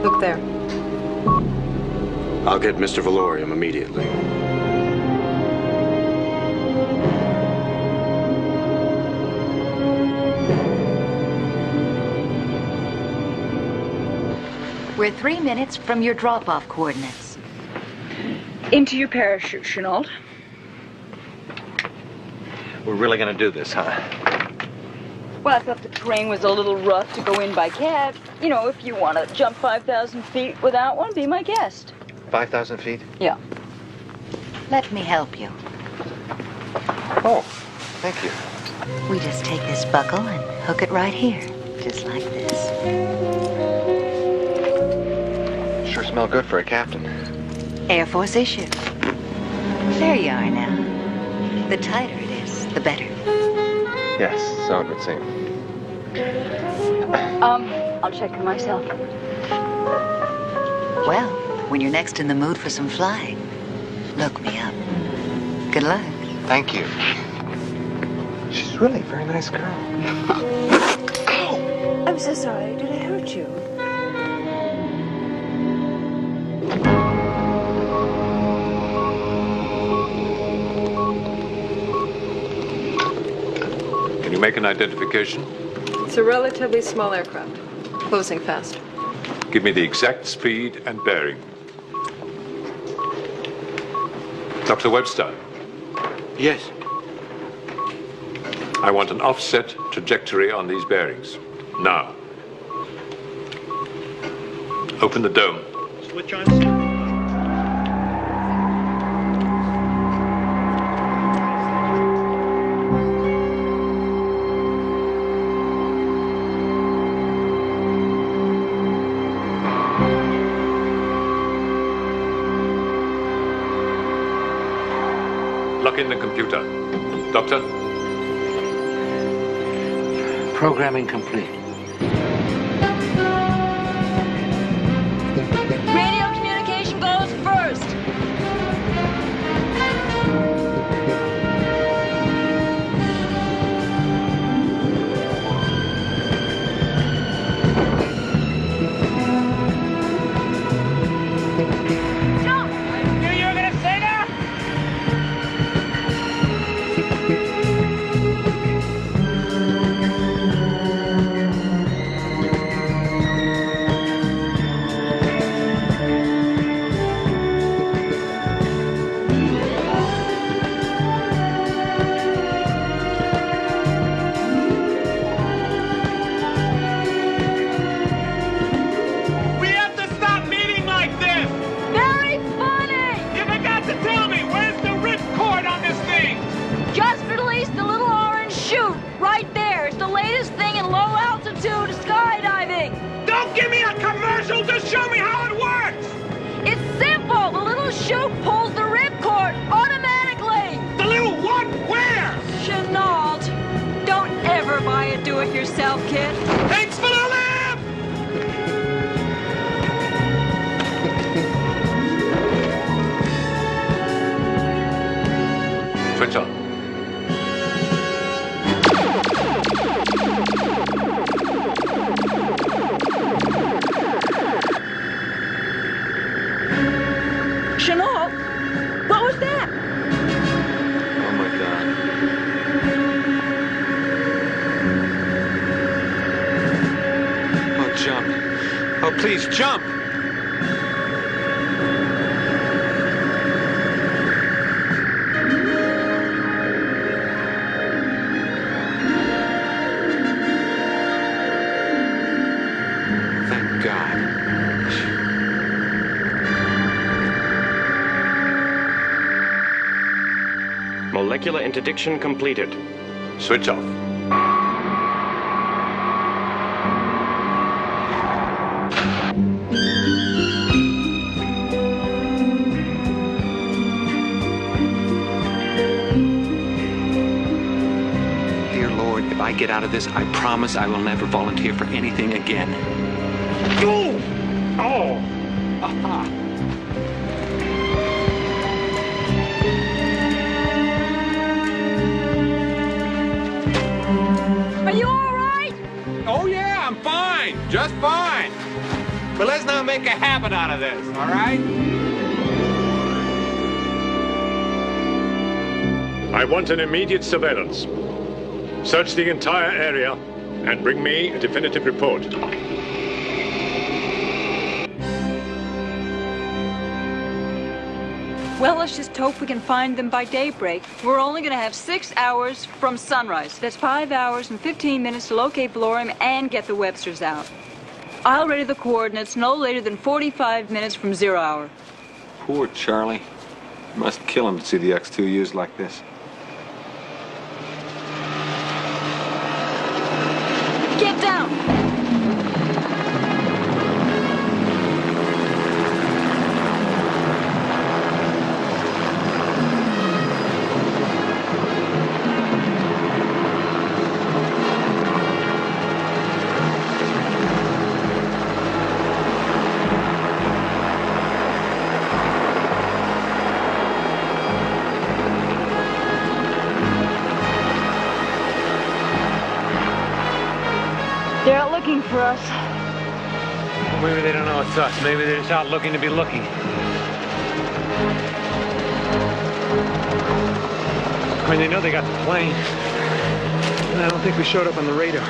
Look there. I'll get Mr. Valorium immediately. We're 3 minutes from your drop-off coordinates. Into your parachute, Chenault. We're really gonna do this, huh? Well, I thought the terrain was a little rough to go in by cab. You know, if you want to jump 5,000 feet without one, be my guest. 5,000 feet? Yeah. Let me help you. Oh, thank you. We just take this buckle and hook it right here, just like this. Sure smell good for a captain. Air Force issue. There you are now. The tighter it is, the better. Yes, so it would seem. I'll check for myself. Well, when you're next in the mood for some flying, look me up. Good luck. Thank you. She's really a very nice girl. I'm so sorry. Did I hurt you? Can you make an identification? It's a relatively small aircraft. Closing fast. Give me the exact speed and bearing. Dr. Webster. Yes. I want an offset trajectory on these bearings. Now. Open the dome. Switch on synchro. Lock in the computer. Doctor? Programming complete. Radio communication goes first. We have to stop meeting like this! There Please jump! Thank God. Molecular interdiction completed. Switch off. Dear Lord, if I get out of this, I promise I will never volunteer for anything again. Oh! Oh! Aha! Are you all right? Oh, yeah, I'm fine. Just fine. But let's not make a habit out of this, all right? I want an immediate surveillance. Search the entire area and bring me a definitive report. Well, let's just hope we can find them by daybreak. We're only going to have 6 hours from sunrise. That's 5 hours and 15 minutes to locate Valorium and get the Websters out. I'll ready the coordinates no later than 45 minutes from 0 hour. Poor Charlie. Must kill him to see the X2 used like this. Get down! They're out looking for us. Maybe they don't know it's us. Maybe they're just out looking to be looking. I mean, they know they got the plane. I don't think we showed up on the radar.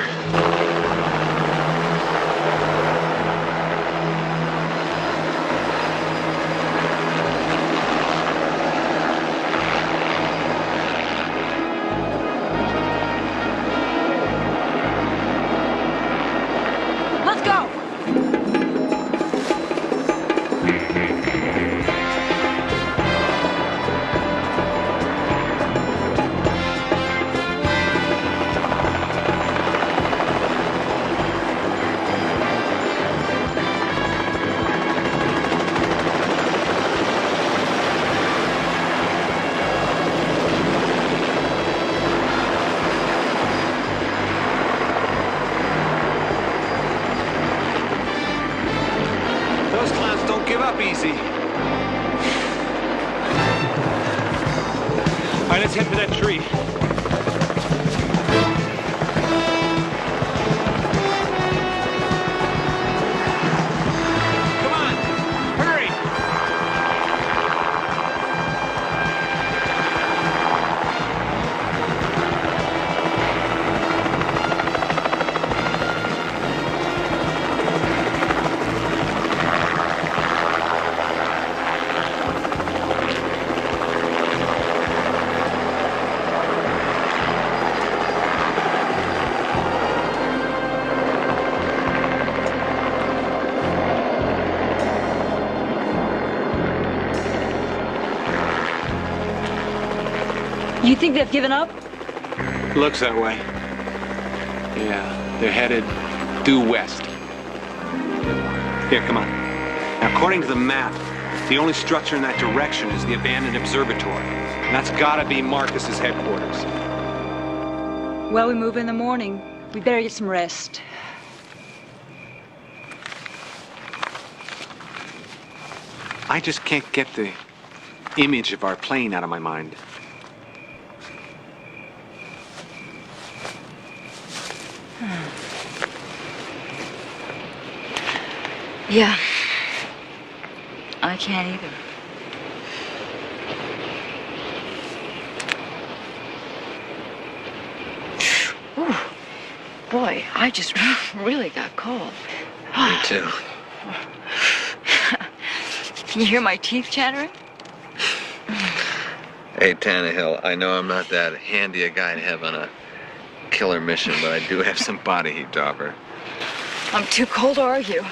Let's go! Those clowns don't give up easy. All right, let's head for that tree. Come on, hurry! You think they've given up? Looks that way. Yeah, they're headed due west. Here, come on. Now, according to the map, the only structure in that direction is the abandoned observatory. And that's gotta be Marcus's headquarters. Well, we move in the morning. We better get some rest. I just can't get the image of our plane out of my mind. Yeah. I can't either. Ooh, boy, I just really got cold. Me too. Can you hear my teeth chattering? Hey, Tannehill, I know I'm not that handy a guy to have on a killer mission, but I do have some body heat to offer. I'm too cold to argue.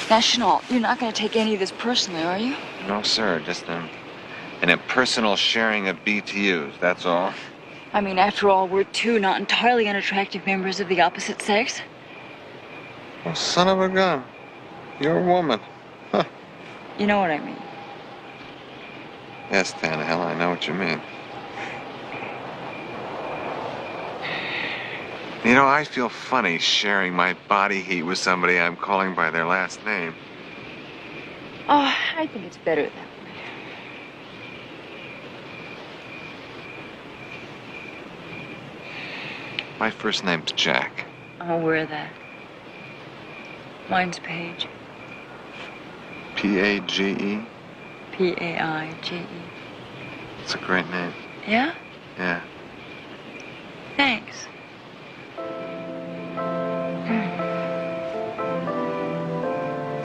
Now, Chenault, you're not going to take any of this personally, are you? No, sir, just an impersonal sharing of BTUs, that's all. I mean, after all, we're two not entirely unattractive members of the opposite sex. Well, son of a gun. You're a woman. Huh. You know what I mean. Yes, Tannehill, I know what you mean. You know, I feel funny sharing my body heat with somebody I'm calling by their last name. Oh, I think it's better that way. My first name's Jack. I'm aware of that. Mine's Paige. P-A-G-E? P-A-I-G-E. It's a great name. Yeah? Yeah. Thanks.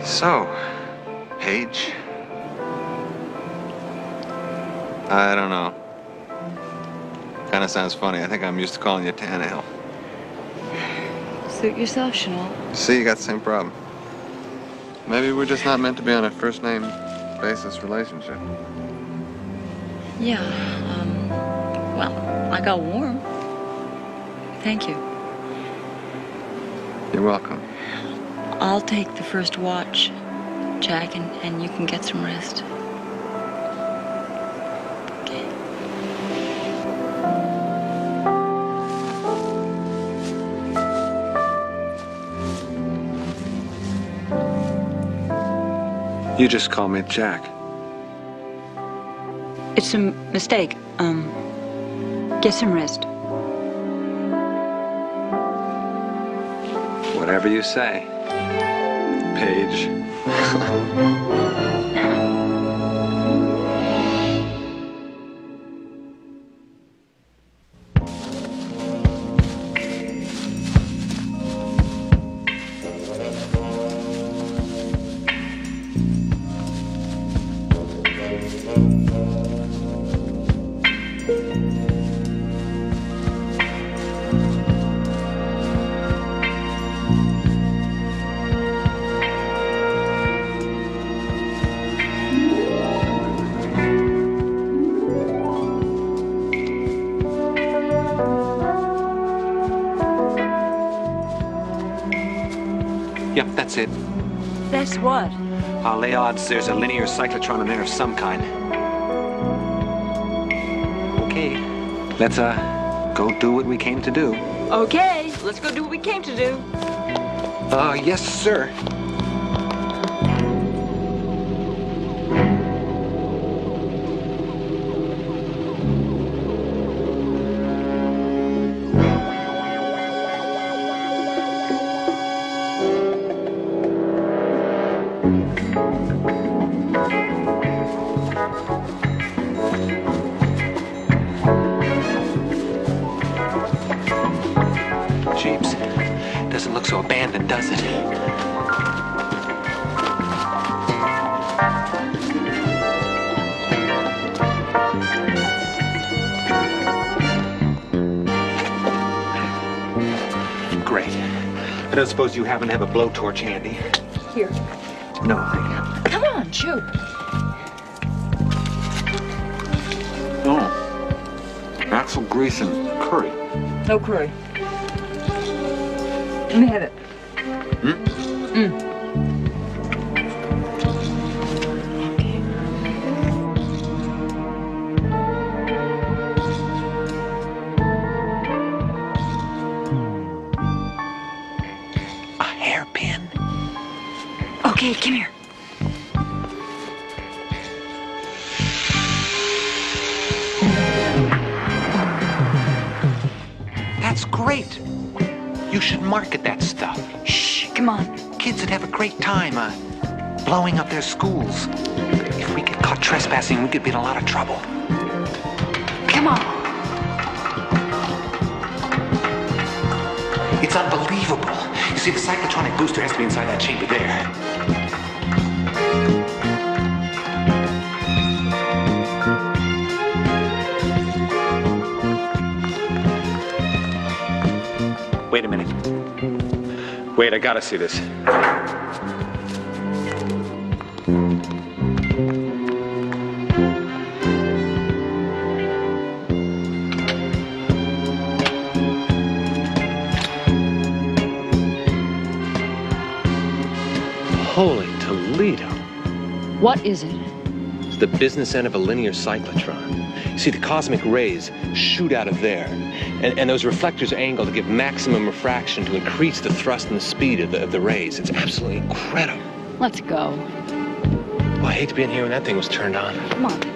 So, Paige? I don't know. Kind of sounds funny. I think I'm used to calling you Tannehill. Suit yourself, Chenault. See, you got the same problem. Maybe we're just not meant to be on a first-name basis relationship. Yeah, well, I got warm. Thank you. You're welcome. I'll take the first watch, Jack, and you can get some rest. Okay. You just call me Jack. It's a mistake. Get some rest. Whatever you say, Paige. Yep, that's it. That's what? I'll lay odds there's a linear cyclotron in there of some kind. Okay, let's, go do what we came to do. Okay, let's go do what we came to do. Yes, sir. Jeeps. Doesn't look so abandoned, does it? Great. I don't suppose you happen to have a blowtorch handy? Here. No, thank you. Come on, shoot. Oh. Axle grease and curry. No curry. Let me have it. A hairpin. Okay, come here. That's great. You should market that stuff. Shh, come on. Kids would have a great time, blowing up their schools. If we get caught trespassing, we could be in a lot of trouble. Come on. It's unbelievable. You see, the cyclotronic booster has to be inside that chamber there. Wait a minute. Wait, I gotta see this. Holy Toledo. What is it? It's the business end of a linear cyclotron. You see, the cosmic rays shoot out of there, and those reflectors angle to give maximum refraction to increase the thrust and the speed of the rays. It's absolutely incredible. Let's go. Well, I hate to be in here when that thing was turned on. Come on.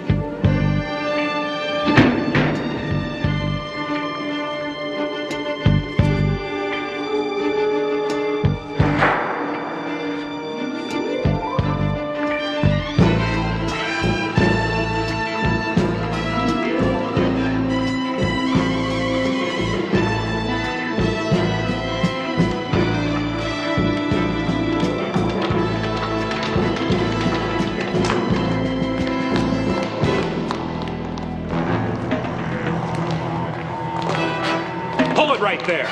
Right there.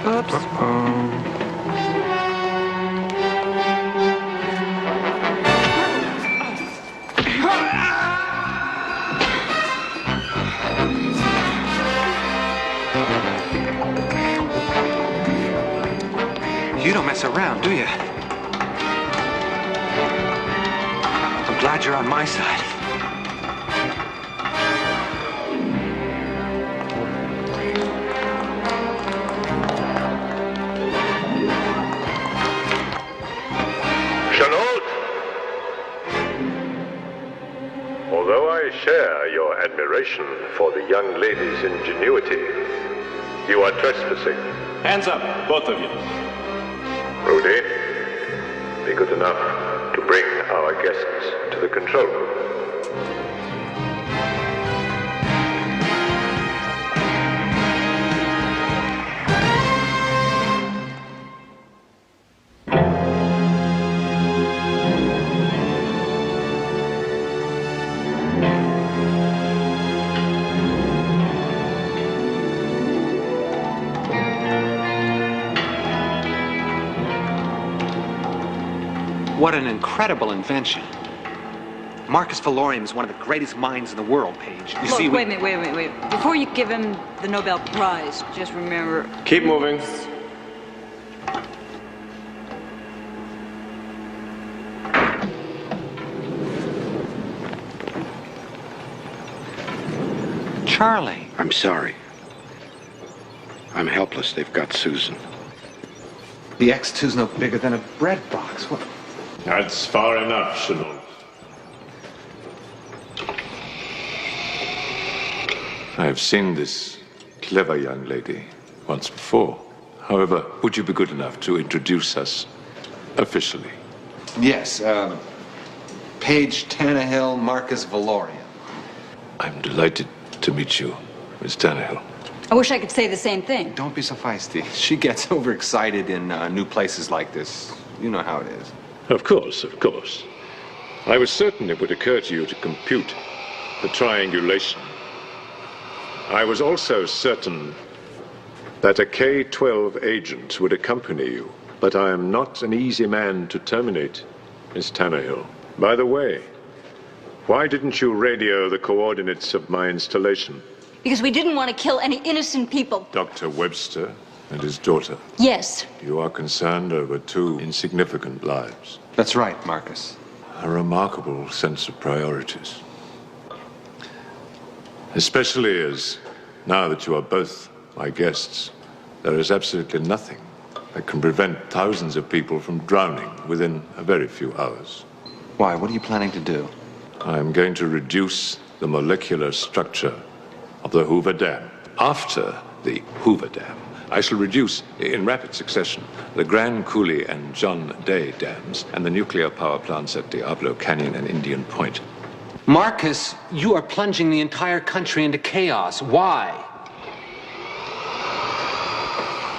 Oops. You don't mess around, do you? I'm glad you're on my side. Although I share your admiration for the young lady's ingenuity, you are trespassing. Hands up, both of you. Rudy, be good enough to bring our guests to the control room. What an incredible invention. Marcus Valorium is one of the greatest minds in the world, Paige. You see, wait a minute. Before you give him the Nobel Prize, just remember... Keep moving. Charlie. I'm sorry. I'm helpless. They've got Susan. The X2's no bigger than a bread box. What? That's far enough, Chenault. I have seen this clever young lady once before. However, would you be good enough to introduce us officially? Yes, Paige Tannehill, Marcus Valorium. I'm delighted to meet you, Miss Tannehill. I wish I could say the same thing. Don't be so feisty. She gets overexcited in new places like this. You know how it is. Of course, of course. I was certain it would occur to you to compute the triangulation. I was also certain that a K-12 agent would accompany you, but I am not an easy man to terminate, Miss Tannehill. By the way, why didn't you radio the coordinates of my installation? Because we didn't want to kill any innocent people. Dr. Webster and his daughter. Yes. You are concerned over two insignificant lives. That's right, Marcus. A remarkable sense of priorities. Especially as, now that you are both my guests, there is absolutely nothing that can prevent thousands of people from drowning within a very few hours. Why? What are you planning to do? I am going to reduce the molecular structure of the Hoover Dam. After the Hoover Dam, I shall reduce, in rapid succession, the Grand Coulee and John Day dams and the nuclear power plants at Diablo Canyon and Indian Point. Marcus, you are plunging the entire country into chaos. Why?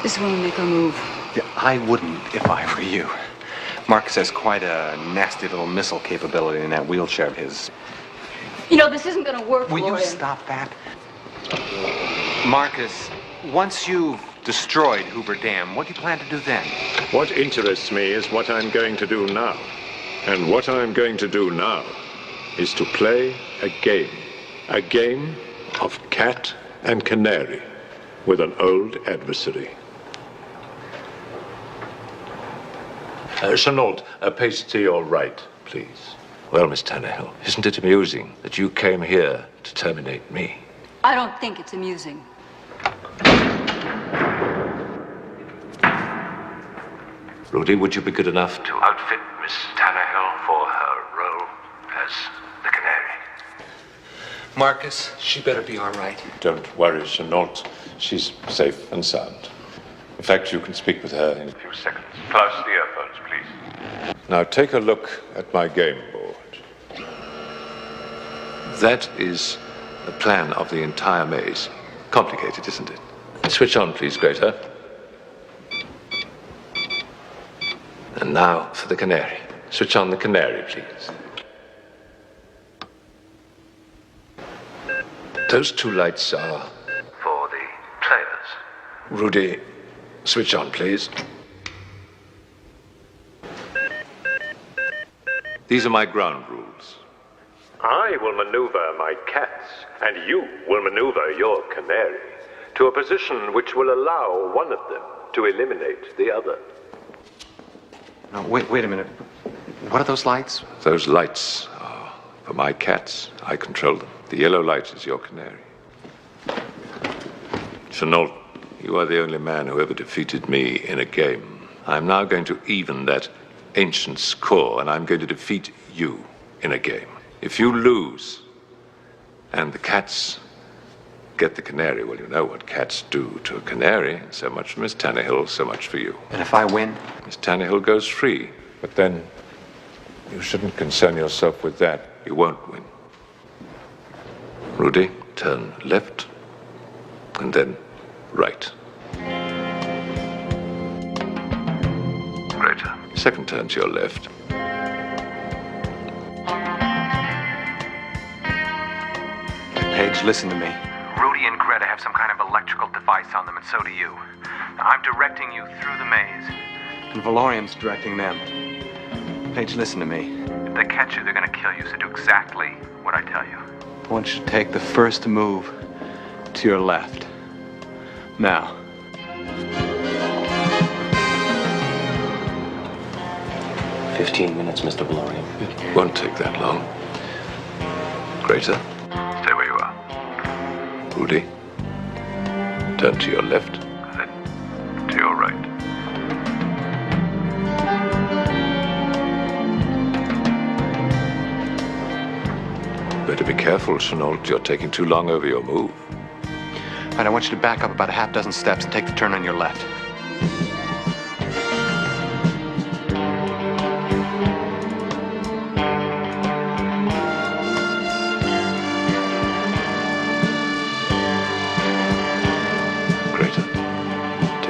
This is when we make our move. Yeah, I wouldn't if I were you. Marcus has quite a nasty little missile capability in that wheelchair of his. You know, this isn't gonna work, Will you Florian. stop that? Marcus, once you've destroyed Hoover Dam, what do you plan to do then? What interests me is what I'm going to do now. And what I'm going to do now is to play a game. A game of cat and canary with an old adversary. Chenault, a pace to your right, please. Well, Miss Tannehill, isn't it amusing that you came here to terminate me? I don't think it's amusing. Rudy, would you be good enough to outfit Miss Tannehill for her role as the canary? Marcus, she better be all right. Don't worry, Chenault. She's safe and sound. In fact, you can speak with her in a few seconds. Close the earphones, please. Now take a look at my game board. That is the plan of the entire maze. Complicated, isn't it? Switch on, please, Greta. And now for the canary. Switch on the canary, please. Those two lights are for the players. Rudy, switch on, please. These are my ground rules. I will maneuver my cats, and you will maneuver your canary to a position which will allow one of them to eliminate the other. No, wait a minute. What are those lights? Those lights are for my cats. I control them. The yellow light is your canary. Chenault, you are the only man who ever defeated me in a game. I'm now going to even that ancient score, and I'm going to defeat you in a game. If you lose, and the cats get the canary, well, you know what cats do to a canary. So much for Miss Tannehill, so much for you. And if I win? Miss Tannehill goes free. But then, you shouldn't concern yourself with that. You won't win. Rudy, turn left, and then right. Greater. Second turn to your left. Paige, listen to me. Rudy and Greta have some kind of electrical device on them, and so do you. I'm directing you through the maze. And Valorium's directing them. Paige, listen to me. If they catch you, they're gonna kill you, so do exactly what I tell you. I want you to take the first move to your left. Now. "15 minutes, Mr. Valorium." It won't take that long. Greater, stay where you are. Rudy, turn to your left, then to your right. Better be careful, Chenault. You're taking too long over your move. All right, I want you to back up about a half dozen steps and take the turn on your left.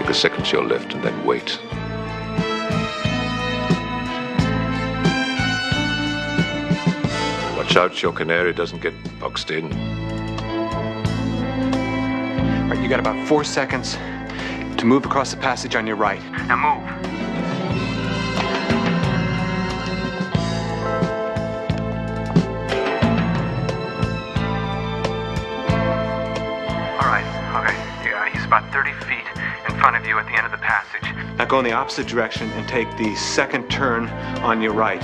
A second to your left and then wait. Watch out your canary doesn't get boxed in. All right, you got about 4 seconds to move across the passage on your right. Now move. All right, okay. Yeah, he's about 30 feet in front of you at the end of the passage. Now go in the opposite direction and take the second turn on your right.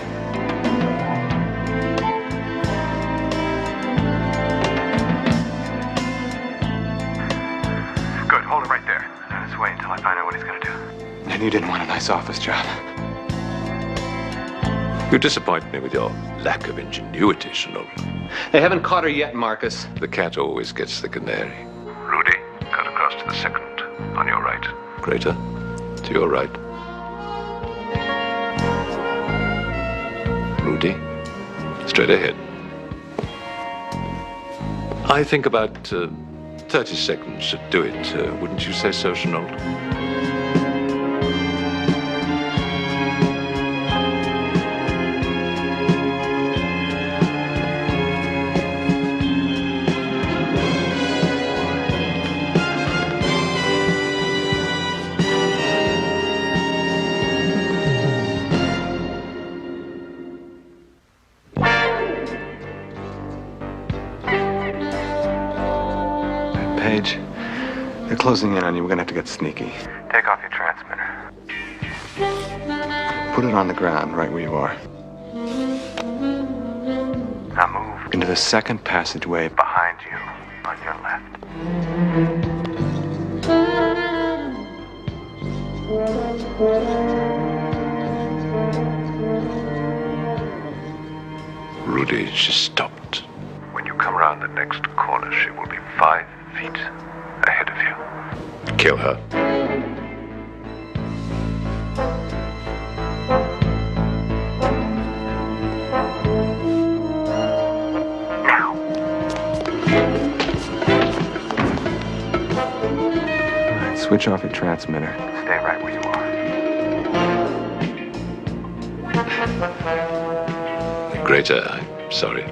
Good, hold it right there. Let's wait until I find out what he's gonna do. And you didn't want a nice office job. You disappoint me with your lack of ingenuity, Chenault. They haven't caught her yet, Marcus. The cat always gets the canary. Rudy, cut across to the second. On your right. Greater. To your right. Rudy. Straight ahead. I think about 30 seconds should do it. Wouldn't you say so, Chenault? They're closing in on you. We're gonna have to get sneaky. Take off your transmitter. Put it on the ground, right where you are. Now move Into the second passageway. behind you on your left. Rudy, she stopped. When you come around the next corner, she will be 5 feet ahead of you. Kill her. All right, switch off your transmitter. Stay right where you are. Greater, I'm sorry.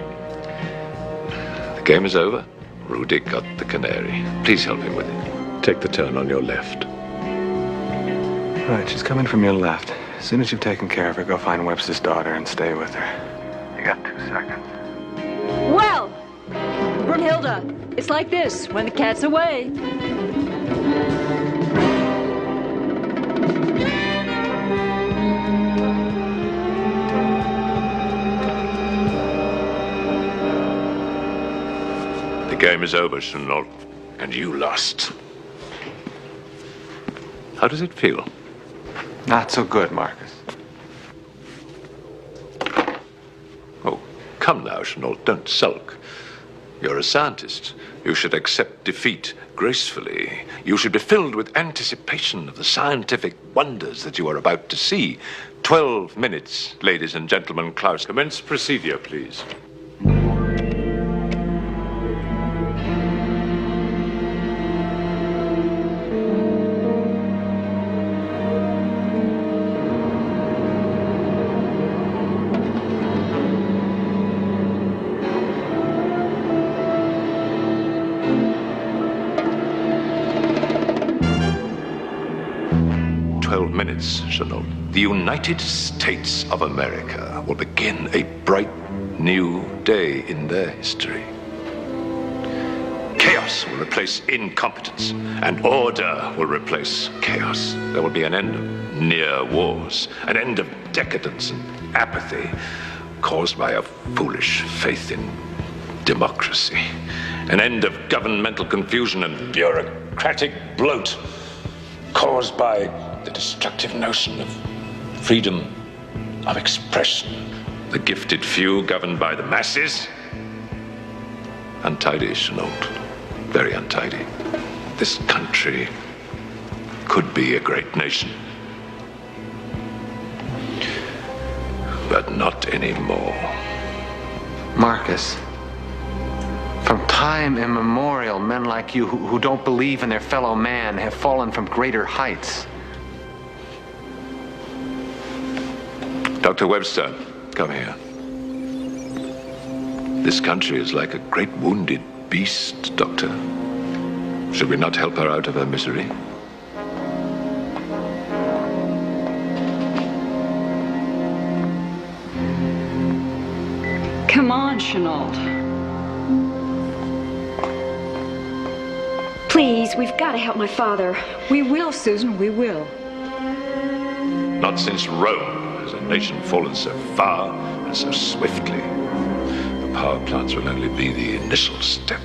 The game is over. Rudy got the canary. Please help him with it. Take the turn on your left. All right, she's coming from your left. As soon as you've taken care of her, go find Webster's daughter and stay with her. You got 2 seconds. Well, Brunhilde, it's like this when the cat's away. The game is over, Chenault, and you lost. How does it feel? Not so good, Marcus. Oh, come now, Chenault, don't sulk. You're a scientist. You should accept defeat gracefully. You should be filled with anticipation of the scientific wonders that you are about to see. 12 minutes, ladies and gentlemen. Klaus, commence procedure, please. Chenault. The United States of America will begin a bright new day in their history. Chaos will replace incompetence, and order will replace chaos. There will be an end of near wars, an end of decadence and apathy caused by a foolish faith in democracy, an end of governmental confusion and bureaucratic bloat caused by the destructive notion of freedom of expression. The gifted few governed by the masses. Untidy, Chenault. Very untidy. This country could be a great nation. But not anymore. Marcus, from time immemorial, men like you who don't believe in their fellow man have fallen from greater heights. Dr. Webster, come here. This country is like a great wounded beast, Doctor. Should we not help her out of her misery? Come on, Chenault. Please, we've got to help my father. We will, Susan, we will. Not since Rome has a nation fallen so far and so swiftly. The power plants will only be the initial step.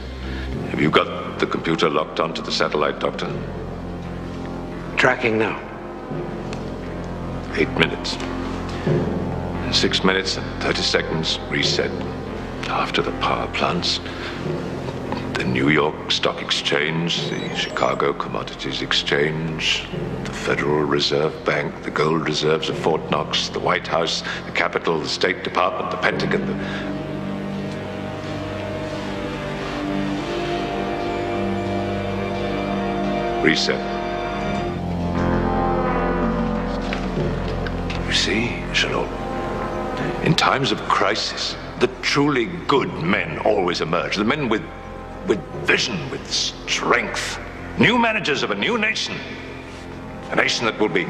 Have you got the computer locked onto the satellite, Doctor? Tracking now. 8 minutes. 6 minutes and 30 seconds, reset. After the power plants, the New York Stock Exchange, the Chicago Commodities Exchange, the Federal Reserve Bank, the gold reserves of Fort Knox, the White House, the Capitol, the State Department, the Pentagon, Reset. You see, Chenault, in times of crisis, the truly good men always emerge. The men with vision, with strength. New managers of a new nation. A nation that will be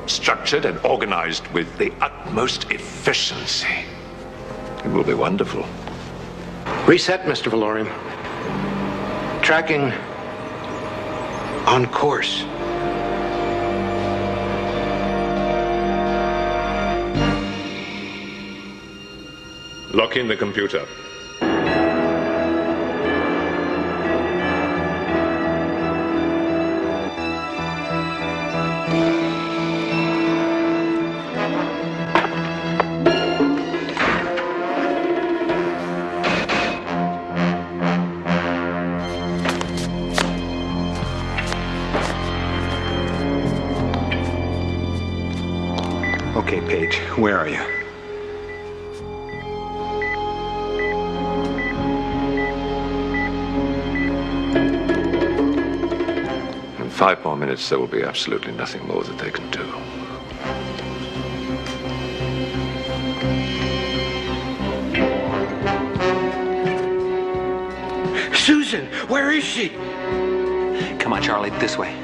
structured and organized with the utmost efficiency. It will be wonderful. Reset, Mr. Valorium. Tracking On course. Lock in the computer. Okay, Paige, where are you? In 5 more minutes, there will be absolutely nothing more that they can do. Susan, where is she? Come on, Charlie, this way.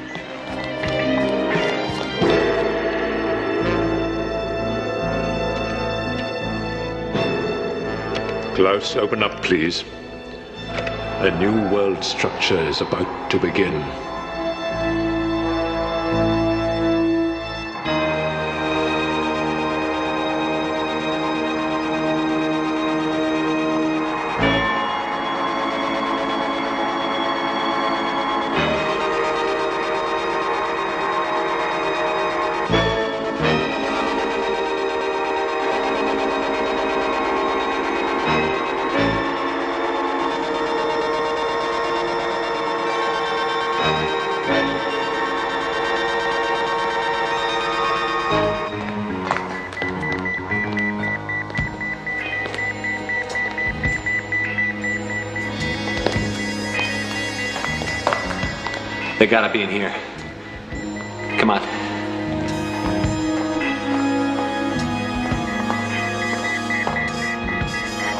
Klaus, open up, please. A new world structure is about to begin. They gotta be in here. Come on.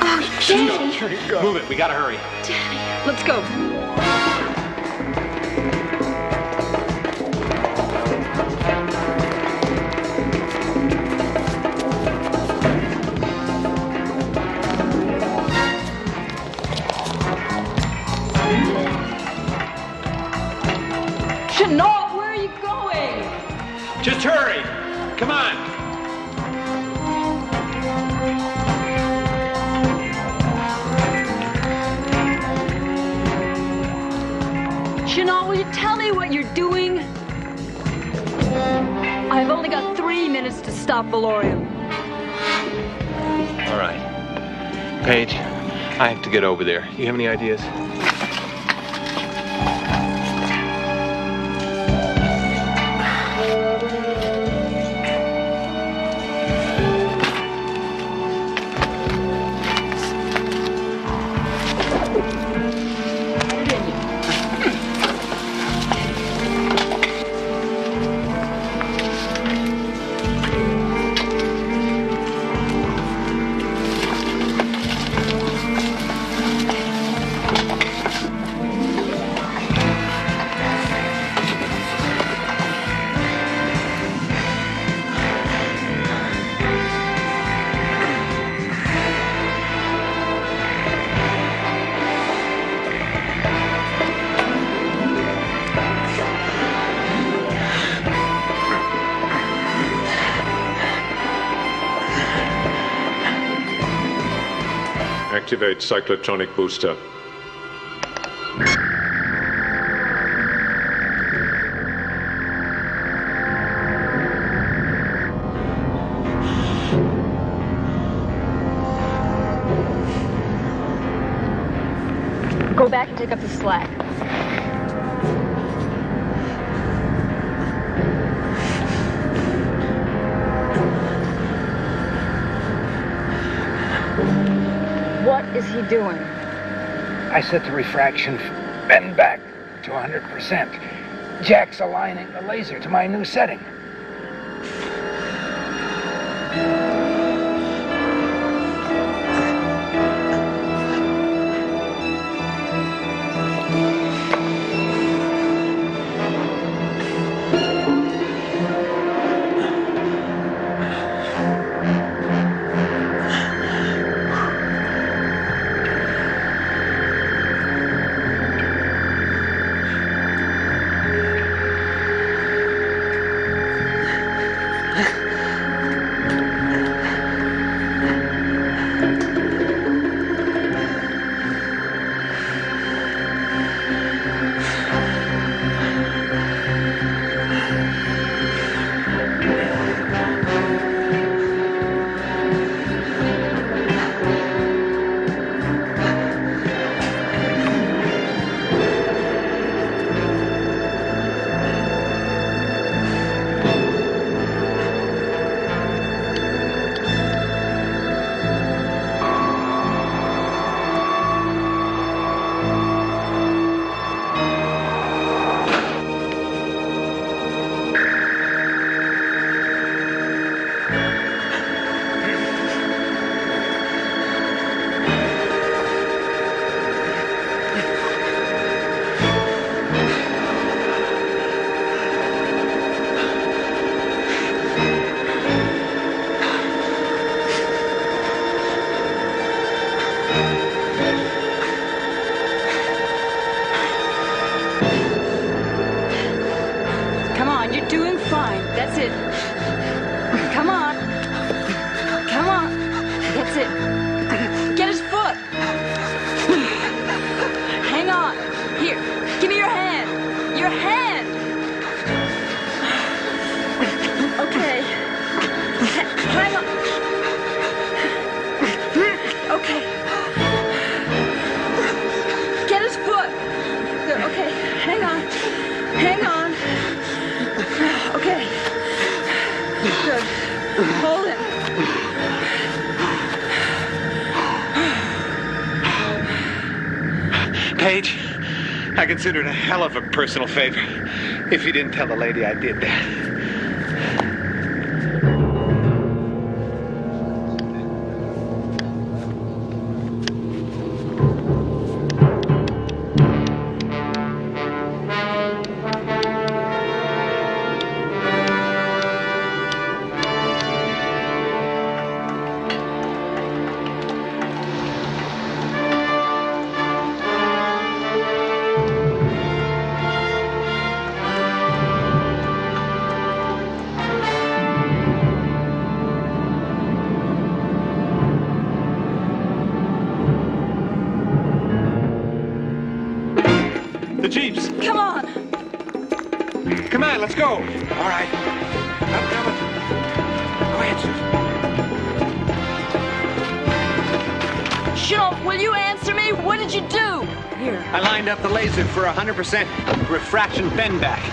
Oh, Daddy. Move it, we gotta hurry. Daddy, let's go. Chenault, where are you going? Just hurry. Come on. Chenault, will you tell me what you're doing? I've only got 3 minutes to stop Valorium. All right. Paige, I have to get over there. You have any ideas? Activate cyclotronic booster. Go back and take up the slack. What is he doing? I set the refraction bend back to 100%. Jack's aligning the laser to my new setting. Paige, I consider it a hell of a personal favor if you didn't tell the lady I did that. The Jeeps. Come on. Come on, let's go. All right. I'm coming. Go ahead, Susan. Chenault, will you answer me? What did you do? Here. I lined up the laser for 100% refraction bend back.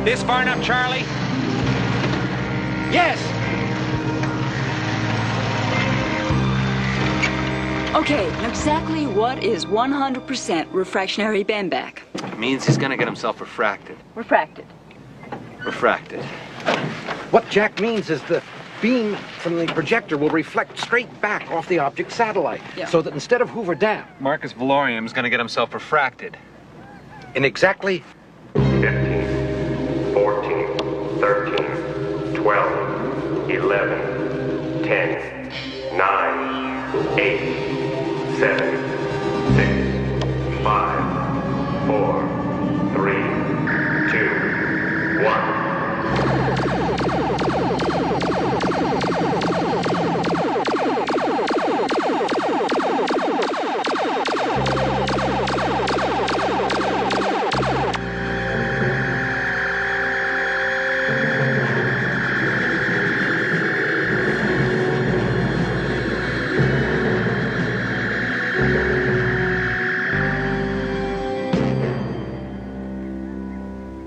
This far enough, Charlie? Yes! Okay, now exactly what is 100% refractionary bend back? It means he's gonna get himself refracted. Refracted. Refracted. What Jack means is the beam from the projector will reflect straight back off the object's satellite, so that instead of Hoover Dam, Marcus Valorium's gonna get himself refracted. in exactly 15, 14, 13, 12, 11, 10, 9, 8, 7, 6, 5, 4, 3, 2, 1.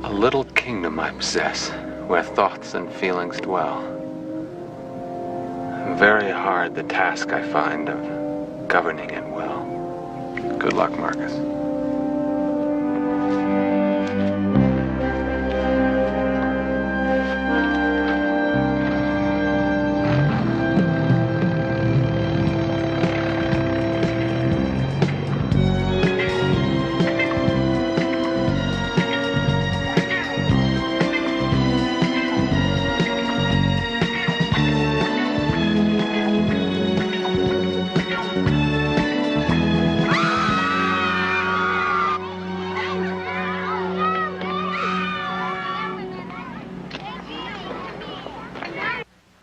A little kingdom I possess, where thoughts and feelings dwell. Very hard the task I find of governing it well. Good luck, Marcus.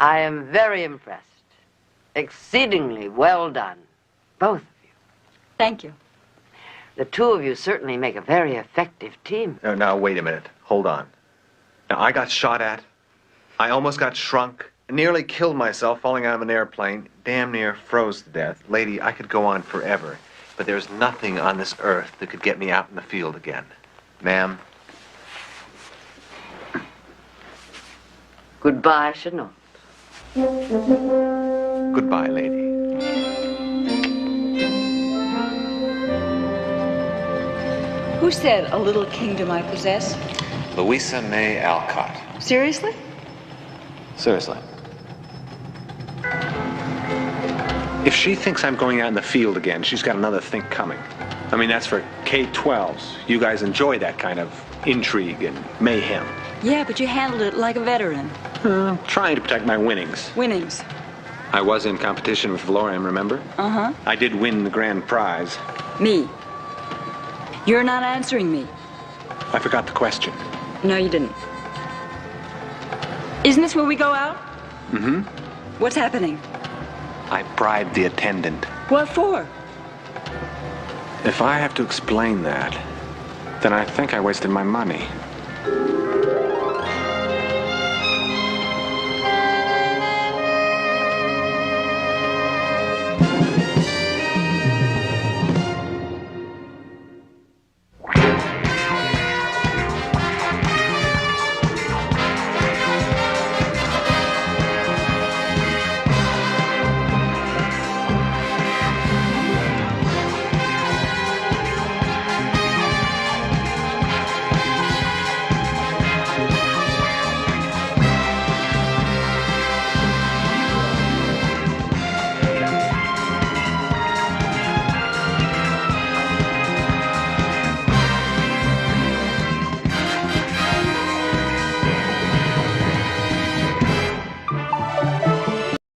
I am very impressed. Exceedingly well done. Both of you. Thank you. The two of you certainly make a very effective team. Oh, now, wait a minute. Hold on. Now, I got shot at. I almost got shrunk. Nearly killed myself falling out of an airplane. Damn near froze to death. Lady, I could go on forever. But there's nothing on this earth that could get me out in the field again. Ma'am. Goodbye, Chenault. Goodbye, lady. Who said a little kingdom I possess? Louisa May Alcott. Seriously? Seriously. If she thinks I'm going out in the field again, she's got another thing coming. I mean, that's for K-12s. You guys enjoy that kind of intrigue and mayhem. Yeah, but you handled it like a veteran. Trying to protect my winnings. Winnings. I was in competition with Valorium, remember? Uh-huh. I did win the grand prize. Me. You're not answering me. I forgot the question. No, you didn't. Isn't this where we go out? Mm-hmm. What's happening? I bribed the attendant. What for? If I have to explain that, then I think I wasted my money.